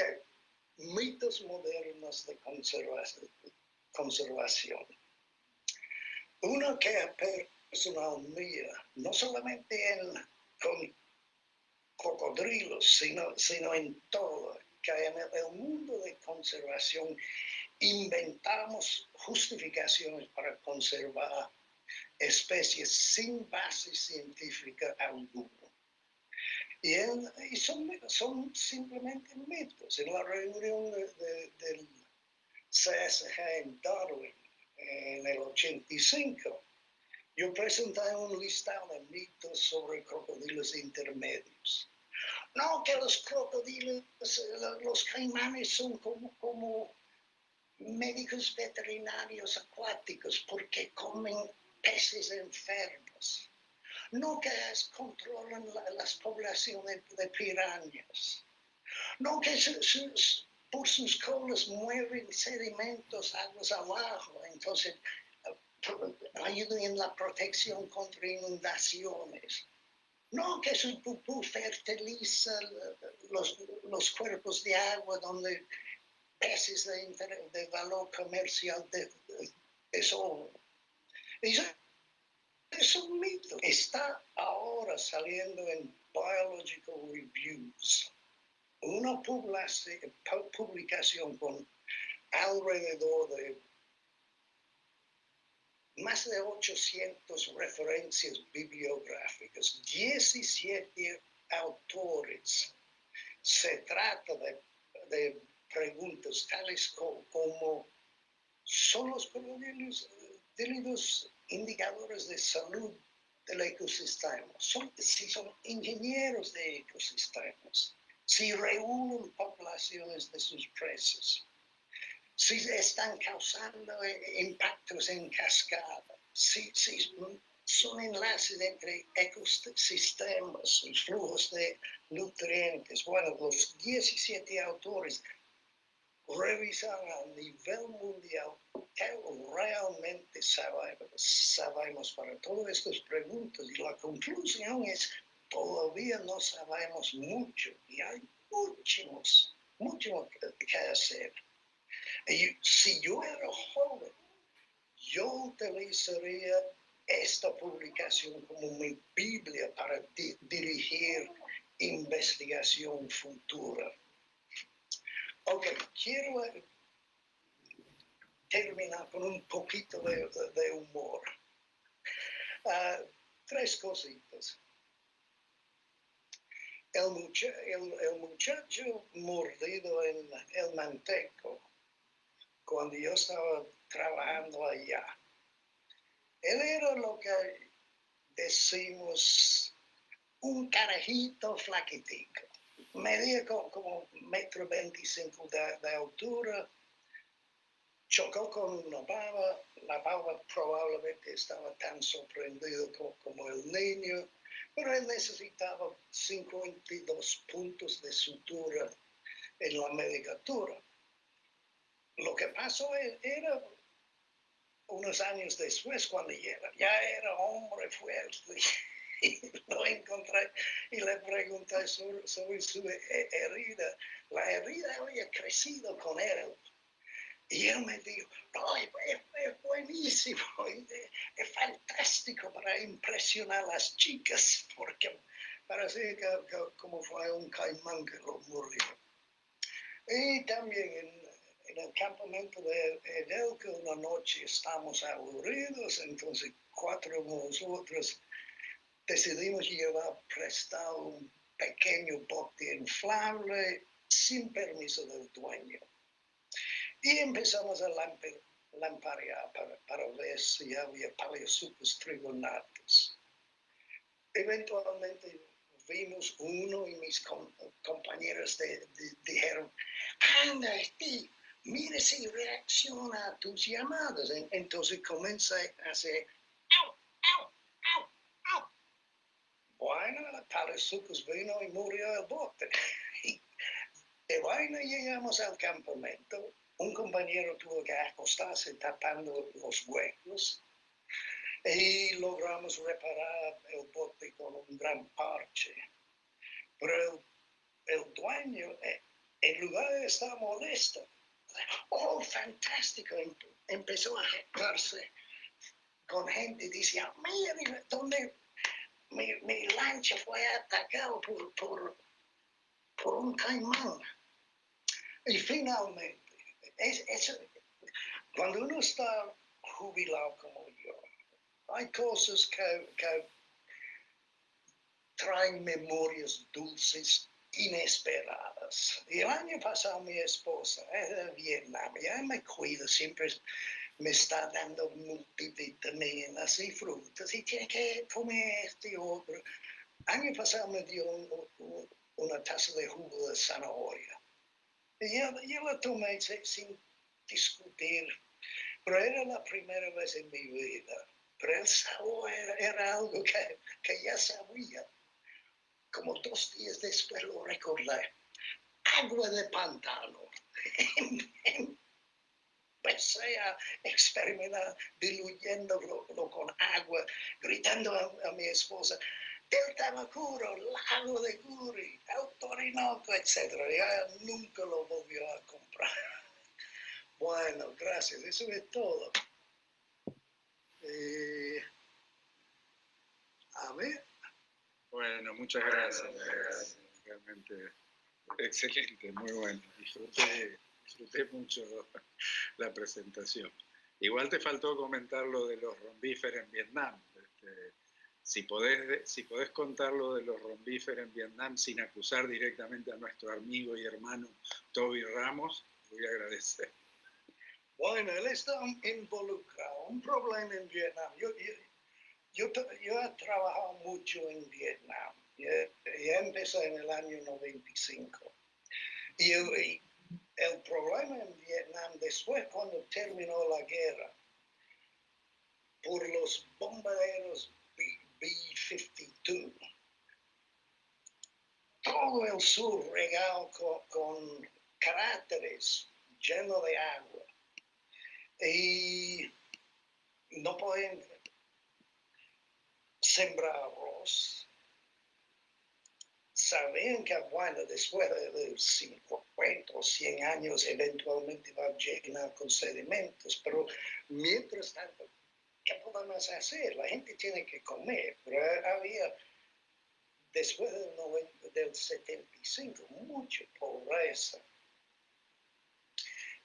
mitos modernos de conservación. Uno que personal mía, no solamente con cocodrilos, sino en todo, que en el mundo de conservación inventamos justificaciones para conservar especies sin base científica alguna. Y son simplemente mitos. En la reunión del CSG en Darwin en el 85, yo presenté un listado de mitos sobre crocodilos intermedios. No, que los crocodilos, los caimanes son como médicos veterinarios acuáticos porque comen peces enfermos. No, que controlan las poblaciones de pirañas. No, que por sus colas mueven sedimentos aguas abajo. Entonces, ayudan en la protección contra inundaciones. No, que su pupú fertiliza los cuerpos de agua donde peces de valor comercial desovan. Eso es un mito. Está ahora saliendo en Biological Reviews una publicación con alrededor de más de 800 referencias bibliográficas, 17 autores. Se trata de preguntas tales como ¿son los crocodilios indicadores de salud del ecosistema? Si son ingenieros de ecosistemas, si reúnen poblaciones de sus presas, si están causando impactos en cascada, si son enlaces entre ecosistemas y flujos de nutrientes. Bueno, los 17 autores revisaron a nivel mundial qué realmente sabemos para todas estas preguntas, y la conclusión es todavía no sabemos mucho y hay mucho que hacer. Y si yo era joven, yo utilizaría esta publicación como mi Biblia para dirigir investigación futura. Ok, quiero terminar con un poquito de humor. Tres cositas. El muchacho mordido en el manteco, cuando yo estaba trabajando allá, él era lo que decimos un carajito flaquitico. Medía como 1,25 m de altura. Chocó con una baba. La baba probablemente estaba tan sorprendido como el niño, pero él necesitaba 52 puntos de sutura en la medicatura. Lo que pasó era unos años después, cuando ya era hombre fuerte, y lo encontré y le pregunté sobre su herida. La herida había crecido con él. Y él me dijo, no, es buenísimo, es fantástico para impresionar a las chicas, porque parece que como fue un caimán que lo murió. Y también en el campamento de Edelco, una noche estamos aburridos, entonces 4 de nosotros decidimos llevar prestado un pequeño bote inflable sin permiso del dueño. Y empezamos a lamparear para ver si había paleosucos trigonatos. Eventualmente vimos uno y mis compañeros dijeron, anda, Steve, mire si reacciona a tus llamadas. Entonces comencé a hacer, au, au, au, au. Bueno, el paleosucos vino y murió el bote. De vaina llegamos al campamento. Un compañero tuvo que acostarse tapando los huecos y logramos reparar el bote con un gran parche. Pero el dueño, en lugar de estar molesto, oh, fantástico, empezó a jactarse. con gente diciendo, mira, donde mi lancha fue atacada por un caimán. Y finalmente, cuando uno está jubilado como yo, hay cosas que traen memorias dulces, inesperadas. Y el año pasado mi esposa es de Vietnam, ella me cuida, siempre me está dando multivitaminas y frutas, y tiene que comer este y otro. Año pasado me dio una taza de jugo de zanahoria. Y yo la tomé sin discutir, pero era la primera vez en mi vida. Pero el sabor era algo que ya sabía. Como 2 días después lo recordé. Agua de pantano. Empecé a experimentar diluyéndolo con agua, gritando a mi esposa, del Tamacuro, lago de Guri, el Orinoco, etc. Ya nunca lo volvió a comprar. Bueno, gracias, eso es todo. A ver. Bueno, muchas gracias. Realmente excelente, muy bueno. Disfruté mucho la presentación. Igual te faltó comentar lo de los rombíferos en Vietnam. Si podés contar lo de los rombíferos en Vietnam sin acusar directamente a nuestro amigo y hermano Toby Ramos, voy a agradecer. Bueno, él está involucrado. Un problema en Vietnam. Yo he trabajado mucho en Vietnam. Ya empecé en el año 95. Y el problema en Vietnam, después cuando terminó la guerra, por los bombarderos B-52, todo el sur regado con cráteres llenos de agua. Y no pueden sembrar arroz. Sabían que, bueno, después de 50 o 100 años eventualmente va a llenar con sedimentos, pero mientras tanto, ¿qué podemos hacer? La gente tiene que comer, pero había, después del 75, mucha pobreza.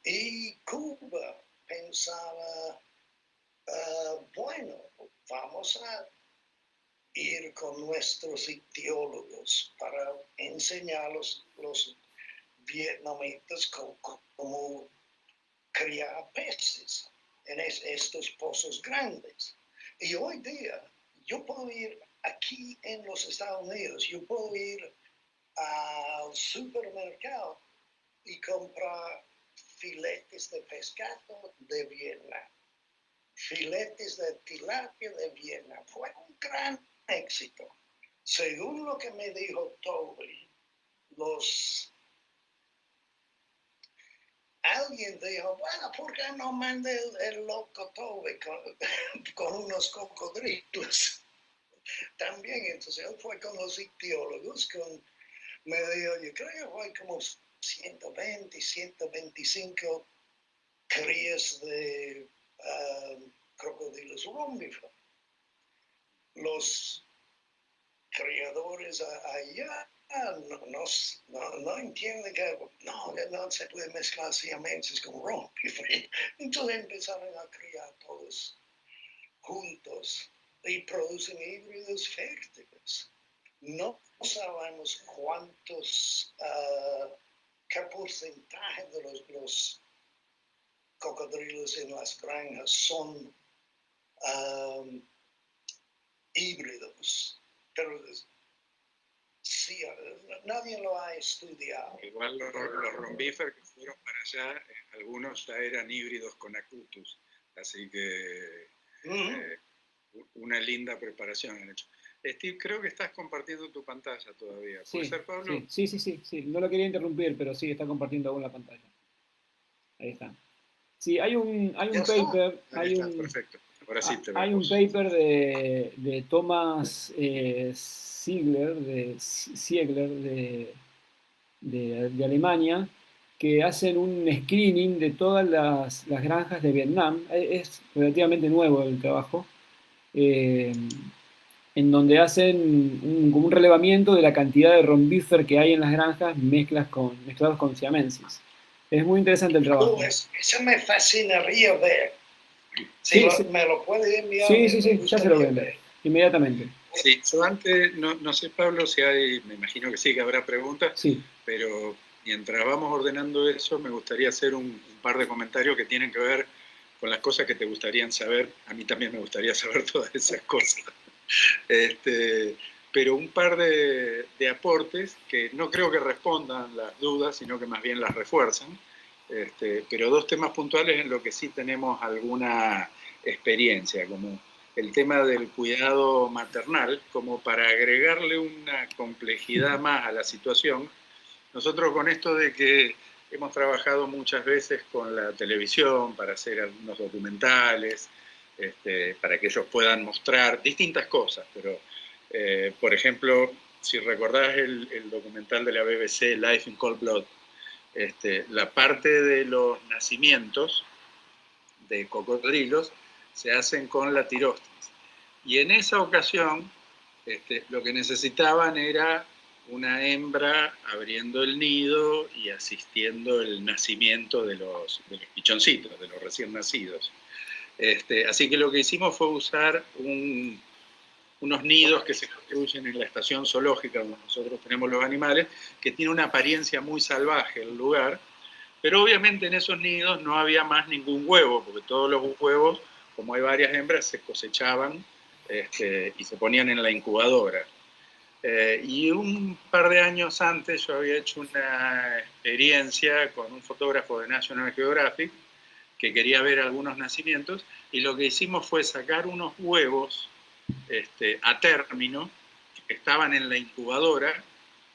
Y Cuba pensaba, bueno, vamos a ir con nuestros ictiólogos para enseñar a los vietnamitas cómo criar peces en estos pozos grandes. Y hoy día, yo puedo ir aquí en los Estados Unidos, yo puedo ir al supermercado y comprar filetes de pescado de Vietnam, filetes de tilapia de Vietnam. Fue un gran éxito. Según lo que me dijo Toby, alguien dijo, bueno, ¿por qué no manda el loco Toby con unos cocodrilos? También, entonces él fue con los ictiólogos, me dijo, yo creo que fue como 120, 125 crías de crocodilos rombíferos. Los criadores allá no entienden que no se puede mezclar siamenses con rombíferos. Entonces empezaron a criar todos juntos y producen híbridos fértiles. No sabemos qué porcentaje de los cocodrilos en las granjas son híbridos, pero sí, nadie lo ha estudiado. Igual los rombíferos que fueron para allá, algunos ya eran híbridos con acutus, así que una linda preparación han hecho. Steve, creo que estás compartiendo tu pantalla todavía. ¿Puede ser, Pablo? Sí. No lo quería interrumpir, pero sí, está compartiendo aún la pantalla. Ahí está. Sí, hay un paper. Perfecto. Ahora sí te hay un paper de Thomas Ziegler, de Alemania, que hacen un screening de todas las granjas de Vietnam. Es relativamente nuevo el trabajo. eh, en donde hacen como un relevamiento de la cantidad de rombífer que hay en las granjas mezclados con siamensis. Es muy interesante el trabajo. Eso me fascinaría ver. Sí, me lo puede enviar. Sí, ya se lo voy a enviar, inmediatamente. Sí, yo antes, no sé, Pablo, si hay, me imagino que sí, que habrá preguntas, sí. Pero mientras vamos ordenando eso, me gustaría hacer un par de comentarios que tienen que ver con las cosas que te gustarían saber. A mí también me gustaría saber todas esas cosas. Pero un par de aportes que no creo que respondan las dudas, sino que más bien las refuerzan. Pero dos temas puntuales en los que sí tenemos alguna experiencia, como el tema del cuidado maternal, como para agregarle una complejidad más a la situación. Nosotros con esto de que hemos trabajado muchas veces con la televisión para hacer algunos documentales, para que ellos puedan mostrar distintas cosas, pero por ejemplo, si recordás el documental de la BBC, Life in Cold Blood, la parte de los nacimientos de cocodrilos se hacen con la tirostitis. Y en esa ocasión, lo que necesitaban era una hembra abriendo el nido y asistiendo el nacimiento de los pichoncitos, de los recién nacidos. Así que lo que hicimos fue usar unos nidos que se construyen en la estación zoológica donde nosotros tenemos los animales, que tiene una apariencia muy salvaje el lugar, pero obviamente en esos nidos no había más ningún huevo, porque todos los huevos, como hay varias hembras, se cosechaban y se ponían en la incubadora. Y un par de años antes yo había hecho una experiencia con un fotógrafo de National Geographic que quería ver algunos nacimientos, y lo que hicimos fue sacar unos huevos a término que estaban en la incubadora,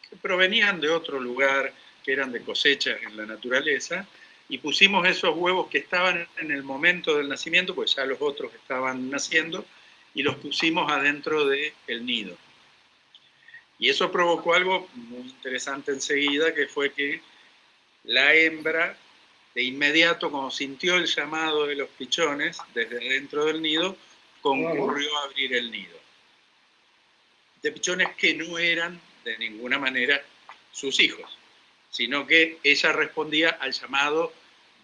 que provenían de otro lugar, que eran de cosechas en la naturaleza, y pusimos esos huevos que estaban en el momento del nacimiento, pues ya los otros estaban naciendo, y los pusimos adentro del nido. Y eso provocó algo muy interesante enseguida, que fue que la hembra, de inmediato, cuando sintió el llamado de los pichones, desde dentro del nido, concurrió a abrir el nido. De pichones que no eran de ninguna manera sus hijos, sino que ella respondía al llamado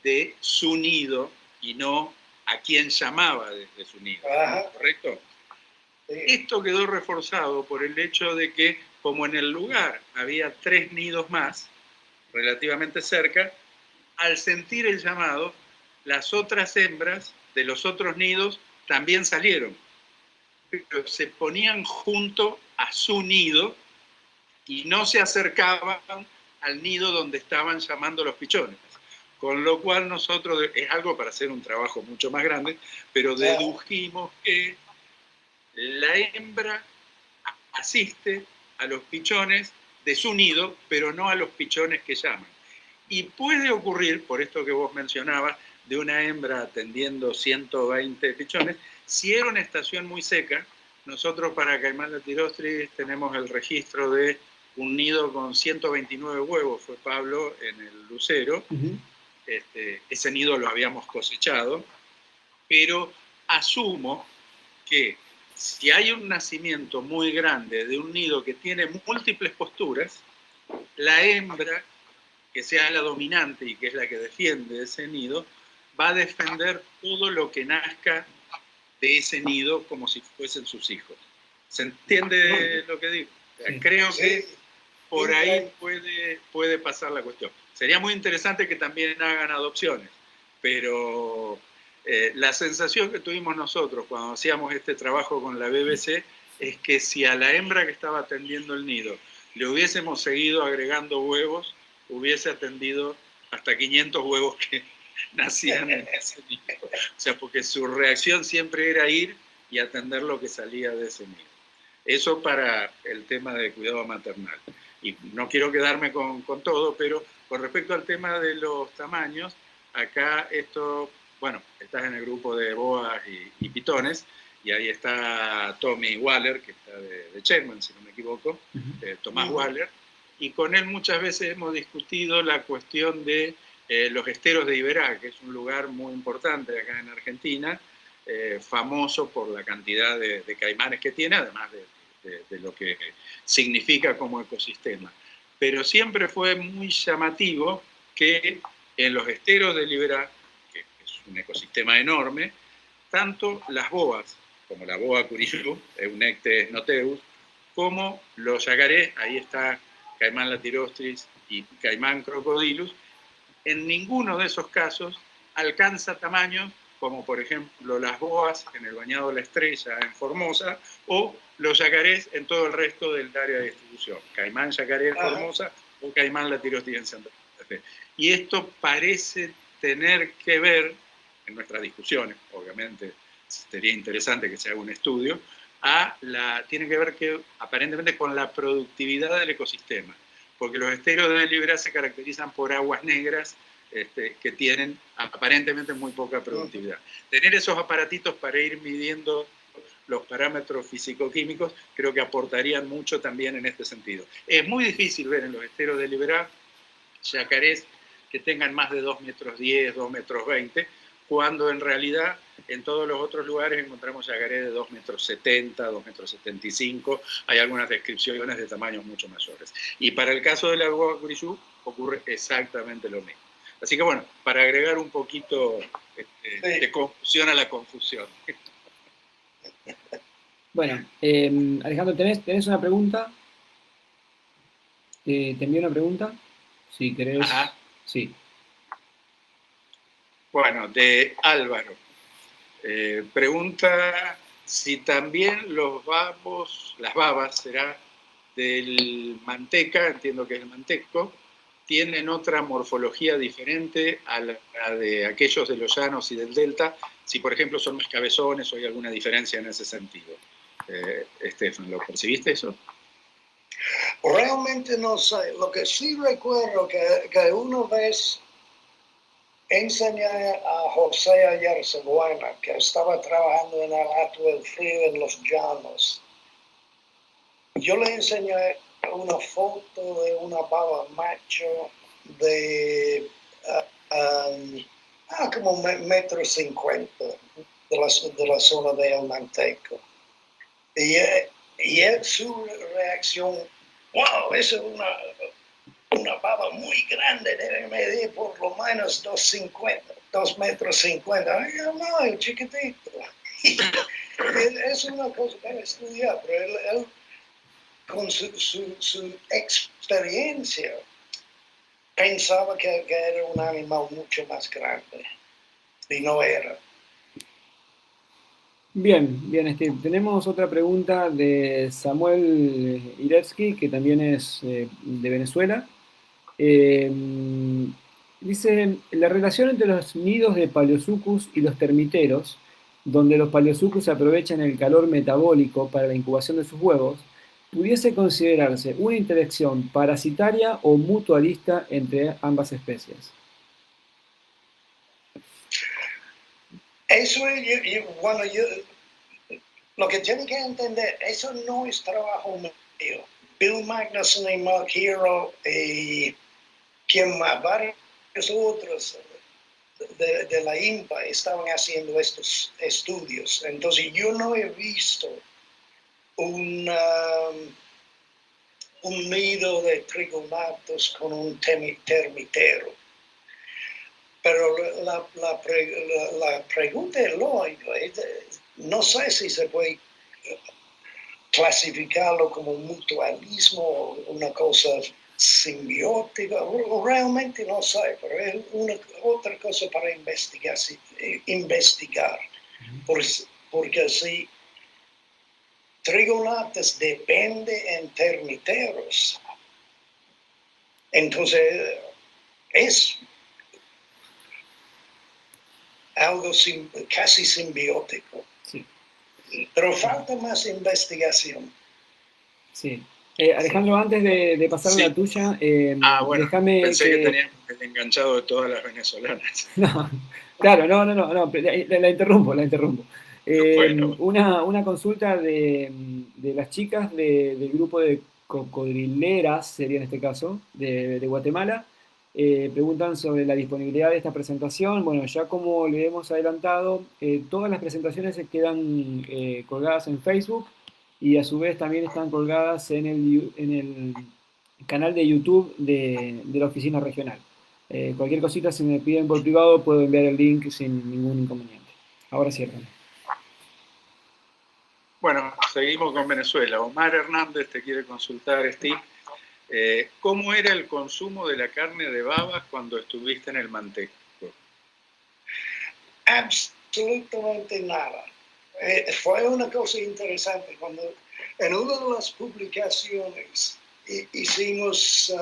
de su nido y no a quien llamaba desde su nido. ¿Correcto? Sí. Esto quedó reforzado por el hecho de que, como en el lugar había 3 nidos más, relativamente cerca, al sentir el llamado, las otras hembras de los otros nidos también salieron, pero se ponían junto a su nido y no se acercaban al nido donde estaban llamando los pichones. Con lo cual nosotros, es algo para hacer un trabajo mucho más grande, pero dedujimos que la hembra asiste a los pichones de su nido, pero no a los pichones que llaman. Y puede ocurrir, por esto que vos mencionabas, de una hembra atendiendo 120 pichones, si era una estación muy seca. Nosotros para Caimán de Tirostris tenemos el registro de un nido con 129 huevos, fue Pablo, en el Lucero. Ese nido lo habíamos cosechado, pero asumo que si hay un nacimiento muy grande de un nido que tiene múltiples posturas, la hembra, que sea la dominante y que es la que defiende ese nido, va a defender todo lo que nazca de ese nido como si fuesen sus hijos. ¿Se entiende lo que digo? O sea, creo que por ahí puede pasar la cuestión. Sería muy interesante que también hagan adopciones, pero la sensación que tuvimos nosotros cuando hacíamos este trabajo con la BBC es que si a la hembra que estaba atendiendo el nido le hubiésemos seguido agregando huevos, hubiese atendido hasta 500 huevos que nacían en ese nido. O sea, porque su reacción siempre era ir y atender lo que salía de ese nido. Eso para el tema de cuidado maternal. Y no quiero quedarme con todo, pero con respecto al tema de los tamaños, acá esto, bueno, estás en el grupo de boas y pitones, y ahí está Tommy Waller, que está de Sherman, si no me equivoco, Tomás Waller, y con él muchas veces hemos discutido la cuestión de los esteros de Iberá, que es un lugar muy importante acá en Argentina, famoso por la cantidad de caimanes que tiene, además de lo que significa como ecosistema. Pero siempre fue muy llamativo que en los esteros de Liberá, que es un ecosistema enorme, tanto las boas, como la boa curiyú, Eunectes noteus, como los yacarés, ahí está Caimán latirostris y Caimán crocodilus, en ninguno de esos casos alcanza tamaños como por ejemplo las boas en el Bañado de la Estrella en Formosa o los yacarés en todo el resto del área de distribución, Caimán yacaré en Formosa o Caimán latirostris en Santa Fe. Y esto parece tener que ver, en nuestras discusiones, obviamente sería interesante que se haga un estudio, tiene que ver que aparentemente con la productividad del ecosistema, porque los esteros de Liberá se caracterizan por aguas negras que tienen aparentemente muy poca productividad. Tener esos aparatitos para ir midiendo los parámetros físico-químicos creo que aportarían mucho también en este sentido. Es muy difícil ver en los esteros de Liberá yacarés que tengan más de 2,10 metros, 2,20 metros, cuando en realidad en todos los otros lugares encontramos yacarés de 2,70 metros, 2,75 metros, hay algunas descripciones de tamaños mucho mayores. Y para el caso de la boa curiyú ocurre exactamente lo mismo. Así que bueno, para agregar un poquito de confusión a la confusión. Bueno, Alejandro, ¿tenés una pregunta? ¿Te envío una pregunta? Si querés. Ajá. Sí. Bueno, de Álvaro. Pregunta si también las babas, será del manteca, entiendo que es el manteco, tienen otra morfología diferente a la de aquellos de los llanos y del delta, si por ejemplo son más cabezones o hay alguna diferencia en ese sentido. Estefan, ¿lo percibiste eso? Realmente no sé. Lo que sí recuerdo que una vez enseñé a José Ayarzaguana, que estaba trabajando en el Hato del Frío en los llanos. Yo le enseñé una foto de una baba macho de como 1,50 m de la zona de El Manteco. Y su reacción, wow, eso es una baba muy grande, debe medir por lo menos 2,50 metros. Ay, no, es chiquitito. Es una cosa para estudiar, pero él con su experiencia pensaba que era un animal mucho más grande, y no era. Bien, Steve. Tenemos otra pregunta de Samuel Iretsky, que también es de Venezuela. Dice, la relación entre los nidos de Paleosuchus y los termiteros, donde los Paleosuchus aprovechan el calor metabólico para la incubación de sus huevos, pudiese considerarse una interacción parasitaria o mutualista entre ambas especies. Eso es, bueno, lo que tienen que entender, eso no es trabajo mío. Bill Magnuson y Mark Hero y quien más, varios otros de la INPA estaban haciendo estos estudios. Entonces yo no he visto un nido de trigonautas con un termitero. Pero la pregunta es lógica. No sé si se puede clasificarlo como mutualismo o una cosa simbiótica. Realmente no sé, pero es otra cosa para investigar. Porque si trigonautas depende en termiteros, entonces es algo casi simbiótico. Sí. Pero falta más investigación. Sí. Alejandro, antes de pasar a la tuya, bueno, déjame pensé que tenías el enganchado de todas las venezolanas. No, claro, no, la interrumpo. Bueno. Una consulta de las chicas del grupo de cocodrileras, sería en este caso, de Guatemala, preguntan sobre la disponibilidad de esta presentación. Bueno, ya como le hemos adelantado, todas las presentaciones se quedan colgadas en Facebook y a su vez también están colgadas en el canal de YouTube de la oficina regional. Cualquier cosita, si me piden por privado, puedo enviar el link sin ningún inconveniente. Ahora cierran. Bueno, seguimos con Venezuela. Omar Hernández te quiere consultar, Steve. ¿Cómo era el consumo de la carne de babas cuando estuviste en el Manteco? Absolutamente nada. Fue una cosa interesante cuando en una de las publicaciones hicimos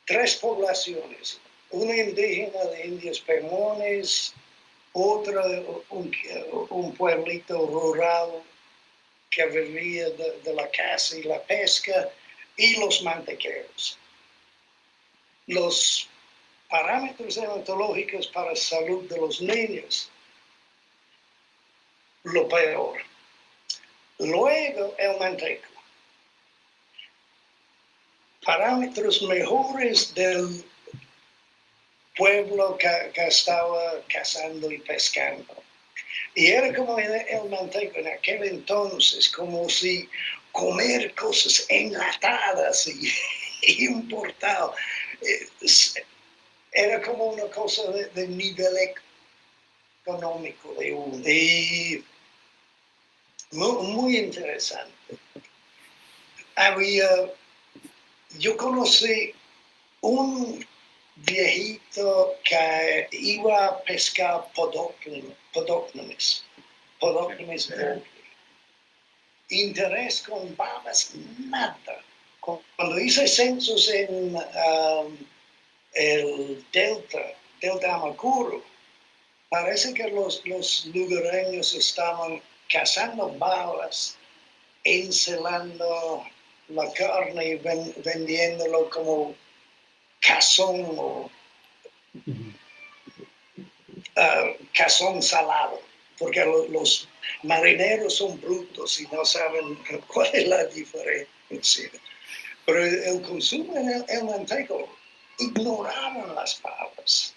3 poblaciones, una indígena de indios Pemones, otra un pueblito rural que vivía de la caza y la pesca, y los mantequeros. Los parámetros hematológicos para la salud de los niños, lo peor. Luego el manteco. Parámetros mejores del pueblo que estaba cazando y pescando. Y era como el manteco en aquel entonces, como si comer cosas enlatadas y importadas. Era como una cosa de nivel económico de uno. Y muy interesante. Yo conocí un viejito que iba a pescar podócnomis. Interés con babas, nada. Cuando hice censos en el Delta Amacuro, parece que los lugareños estaban cazando babas, encelando la carne y vendiéndolo como cazón o cazón salado, porque los marineros son brutos y no saben cuál es la diferencia. Pero el consumo en el manteco ignoraban las babas.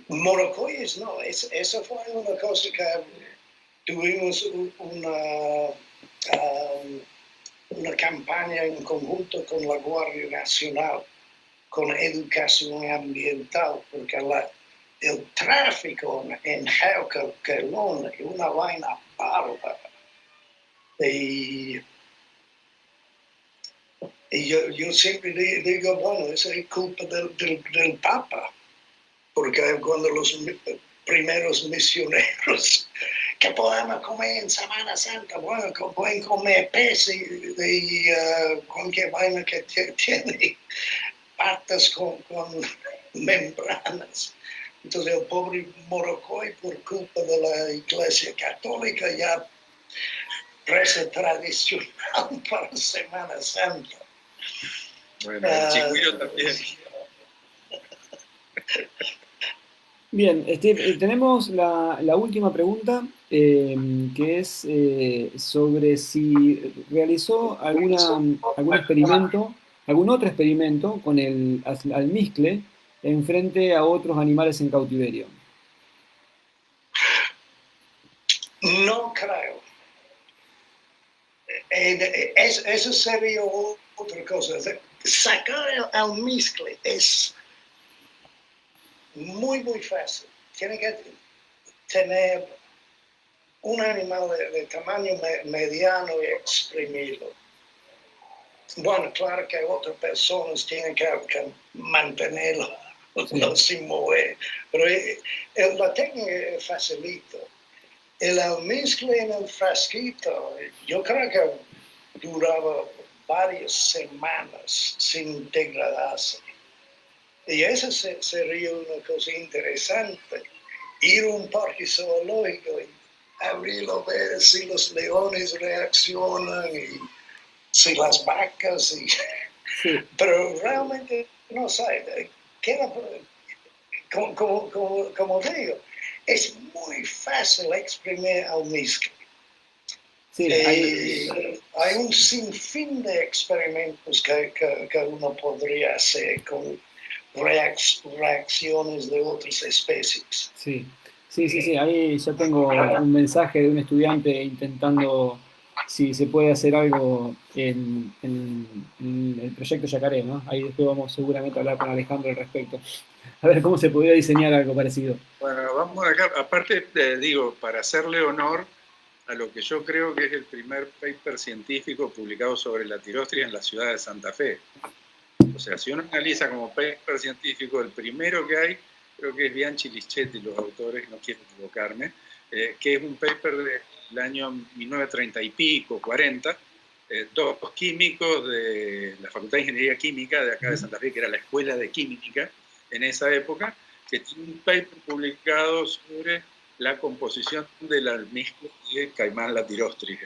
Morocoyes no, eso fue una cosa que tuvimos una campaña en conjunto con la Guardia Nacional, con educación ambiental, porque el tráfico en Jauca, Quelón, es una vaina bárbara. Y yo siempre digo, bueno, eso es culpa del Papa, porque cuando los primeros misioneros que podemos comer en Semana Santa, bueno, pueden comer pez y cualquier vaina que tiene patas con membranas. Entonces el pobre Morocoy, por culpa de la Iglesia Católica, ya reza tradicional para Semana Santa. Bueno, el chigüiro también. Bien, Steve, tenemos la última pregunta, que es sobre si realizó algún experimento, algún otro experimento con el almizcle en frente a otros animales en cautiverio. No creo. Eso sería otra cosa. Sacar el almizcle es muy fácil. Tiene que tener un animal de tamaño mediano y exprimirlo. Bueno, claro que otras personas tienen que mantenerlo sin mover, pero la técnica es facilita. El almizcle en el frasquito, yo creo que duraba varias semanas sin degradarse. Y eso sería una cosa interesante. Ir a un parque zoológico y abrirlo, ver si los leones reaccionan y si las vacas. Sí. Pero realmente no sé. Como digo, es muy fácil exprimir almizcle. Sí, hay un sinfín de experimentos que uno podría hacer con reacciones de otras especies. sí, sí, sí, sí. Ahí ya tengo un mensaje de un estudiante intentando si se puede hacer algo en el proyecto Yacaré, ¿no? Ahí después vamos seguramente a hablar con Alejandro al respecto. A ver cómo se podría diseñar algo parecido. Bueno, vamos acá, aparte, digo, para hacerle honor a lo que yo creo que es el primer paper científico publicado sobre la tirostria en la ciudad de Santa Fe. O sea, si uno analiza como paper científico, el primero que hay, creo que es Bianchi Lischetti, los autores, no quiero equivocarme, que es un paper del año 1930 y pico, 40, dos químicos de la Facultad de Ingeniería Química de acá de Santa Fe, que era la Escuela de Química en esa época, que tiene un paper publicado sobre la composición del almizcle de Caimán latirostris.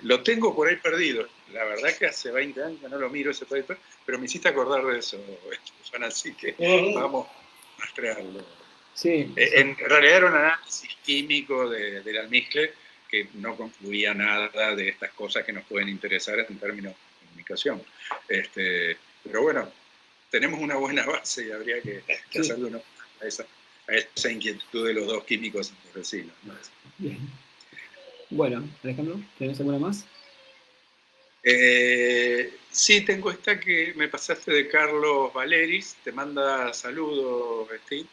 Lo tengo por ahí perdido. La verdad que hace 20 años que no lo miro ese paper, pero me hiciste acordar de eso, Juan, así que vamos a rastrearlo. Sí. En realidad era un análisis químico del almizcle que no concluía nada de estas cosas que nos pueden interesar en términos de comunicación. Pero bueno, tenemos una buena base y habría que hacerle honor a esa inquietud de los dos químicos vecinos, ¿no? Bien. Bueno, Alejandro, ¿tenés alguna más? Sí, tengo esta que me pasaste de Carlos Valeris, te manda saludos, Steve,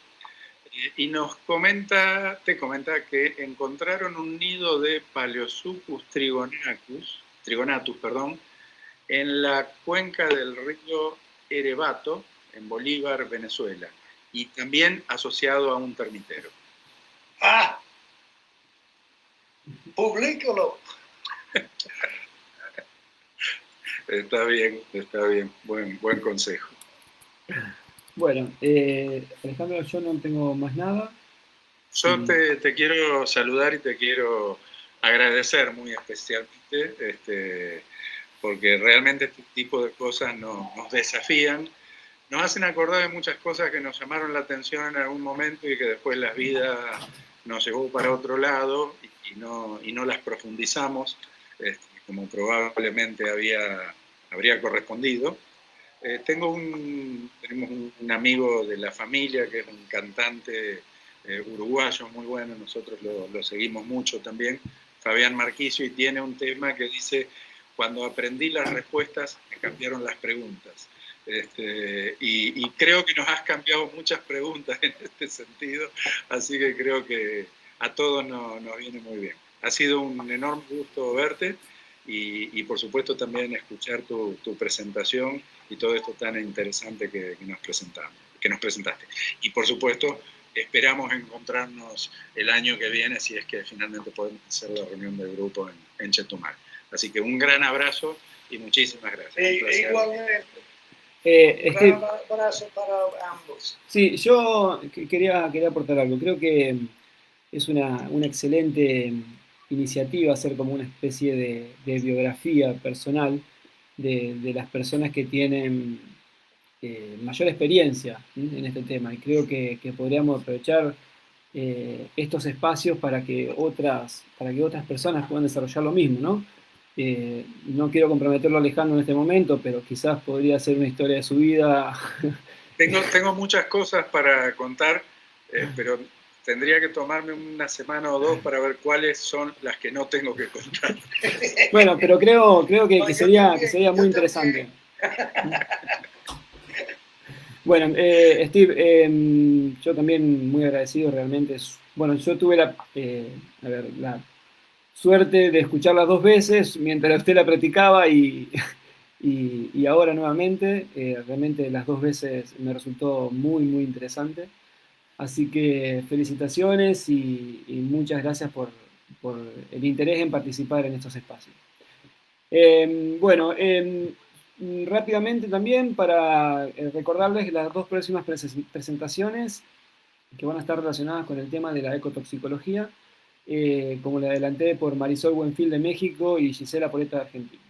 y te comenta que encontraron un nido de Paleosuchus trigonatus, en la cuenca del río Erevato, en Bolívar, Venezuela, y también asociado a un termitero. ¡Ah! ¡Publícalo! Está bien, buen consejo. Bueno, Alejandro, yo no tengo más nada. Yo te quiero saludar y te quiero agradecer muy especialmente, porque realmente este tipo de cosas nos desafían, nos hacen acordar de muchas cosas que nos llamaron la atención en algún momento y que después la vida nos llevó para otro lado y no las profundizamos como probablemente habría correspondido. Tenemos un amigo de la familia que es un cantante uruguayo muy bueno, nosotros lo seguimos mucho también, Fabián Marquisio, y tiene un tema que dice: cuando aprendí las respuestas, me cambiaron las preguntas. Y creo que nos has cambiado muchas preguntas en este sentido, así que creo que a todos nos viene muy bien. Ha sido un enorme gusto verte y por supuesto también escuchar tu presentación y todo esto tan interesante que nos presentaste. Y por supuesto, esperamos encontrarnos el año que viene, si es que finalmente podemos hacer la reunión del grupo en Chetumal. Así que un gran abrazo y muchísimas gracias. Igualmente. Un abrazo para ambos. Sí, yo quería aportar algo. Creo que es una excelente iniciativa hacer como una especie de biografía personal de las personas que tienen mayor experiencia en este tema. Y creo que podríamos aprovechar estos espacios para que otras personas puedan desarrollar lo mismo, ¿no? No quiero comprometerlo a Alejandro en este momento, pero quizás podría ser una historia de su vida. Tengo muchas cosas para contar, pero tendría que tomarme una semana o dos para ver cuáles son las que no tengo que contar. Bueno, pero creo que sería muy interesante. Bueno, Steve, yo también muy agradecido realmente. Bueno, yo tuve la suerte de escucharla 2 veces mientras usted la practicaba y ahora nuevamente. Realmente las 2 veces me resultó muy, muy interesante. Así que felicitaciones y muchas gracias por el interés en participar en estos espacios. Bueno, rápidamente también para recordarles las 2 próximas presentaciones que van a estar relacionadas con el tema de la ecotoxicología, como le adelanté, por Marisol Buenfil de México y Gisela Poleta de Argentina.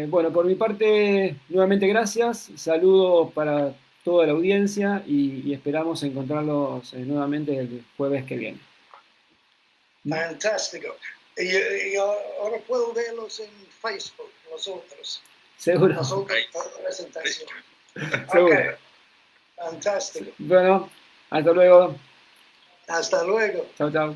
Bueno, por mi parte, nuevamente gracias, saludos para toda la audiencia y esperamos encontrarlos nuevamente el jueves que viene. Fantástico. Y ahora puedo verlos en Facebook, los otros. Seguro. Las otras presentaciones. Seguro. Ok, fantástico. Bueno, hasta luego. Hasta luego. Chao, chao.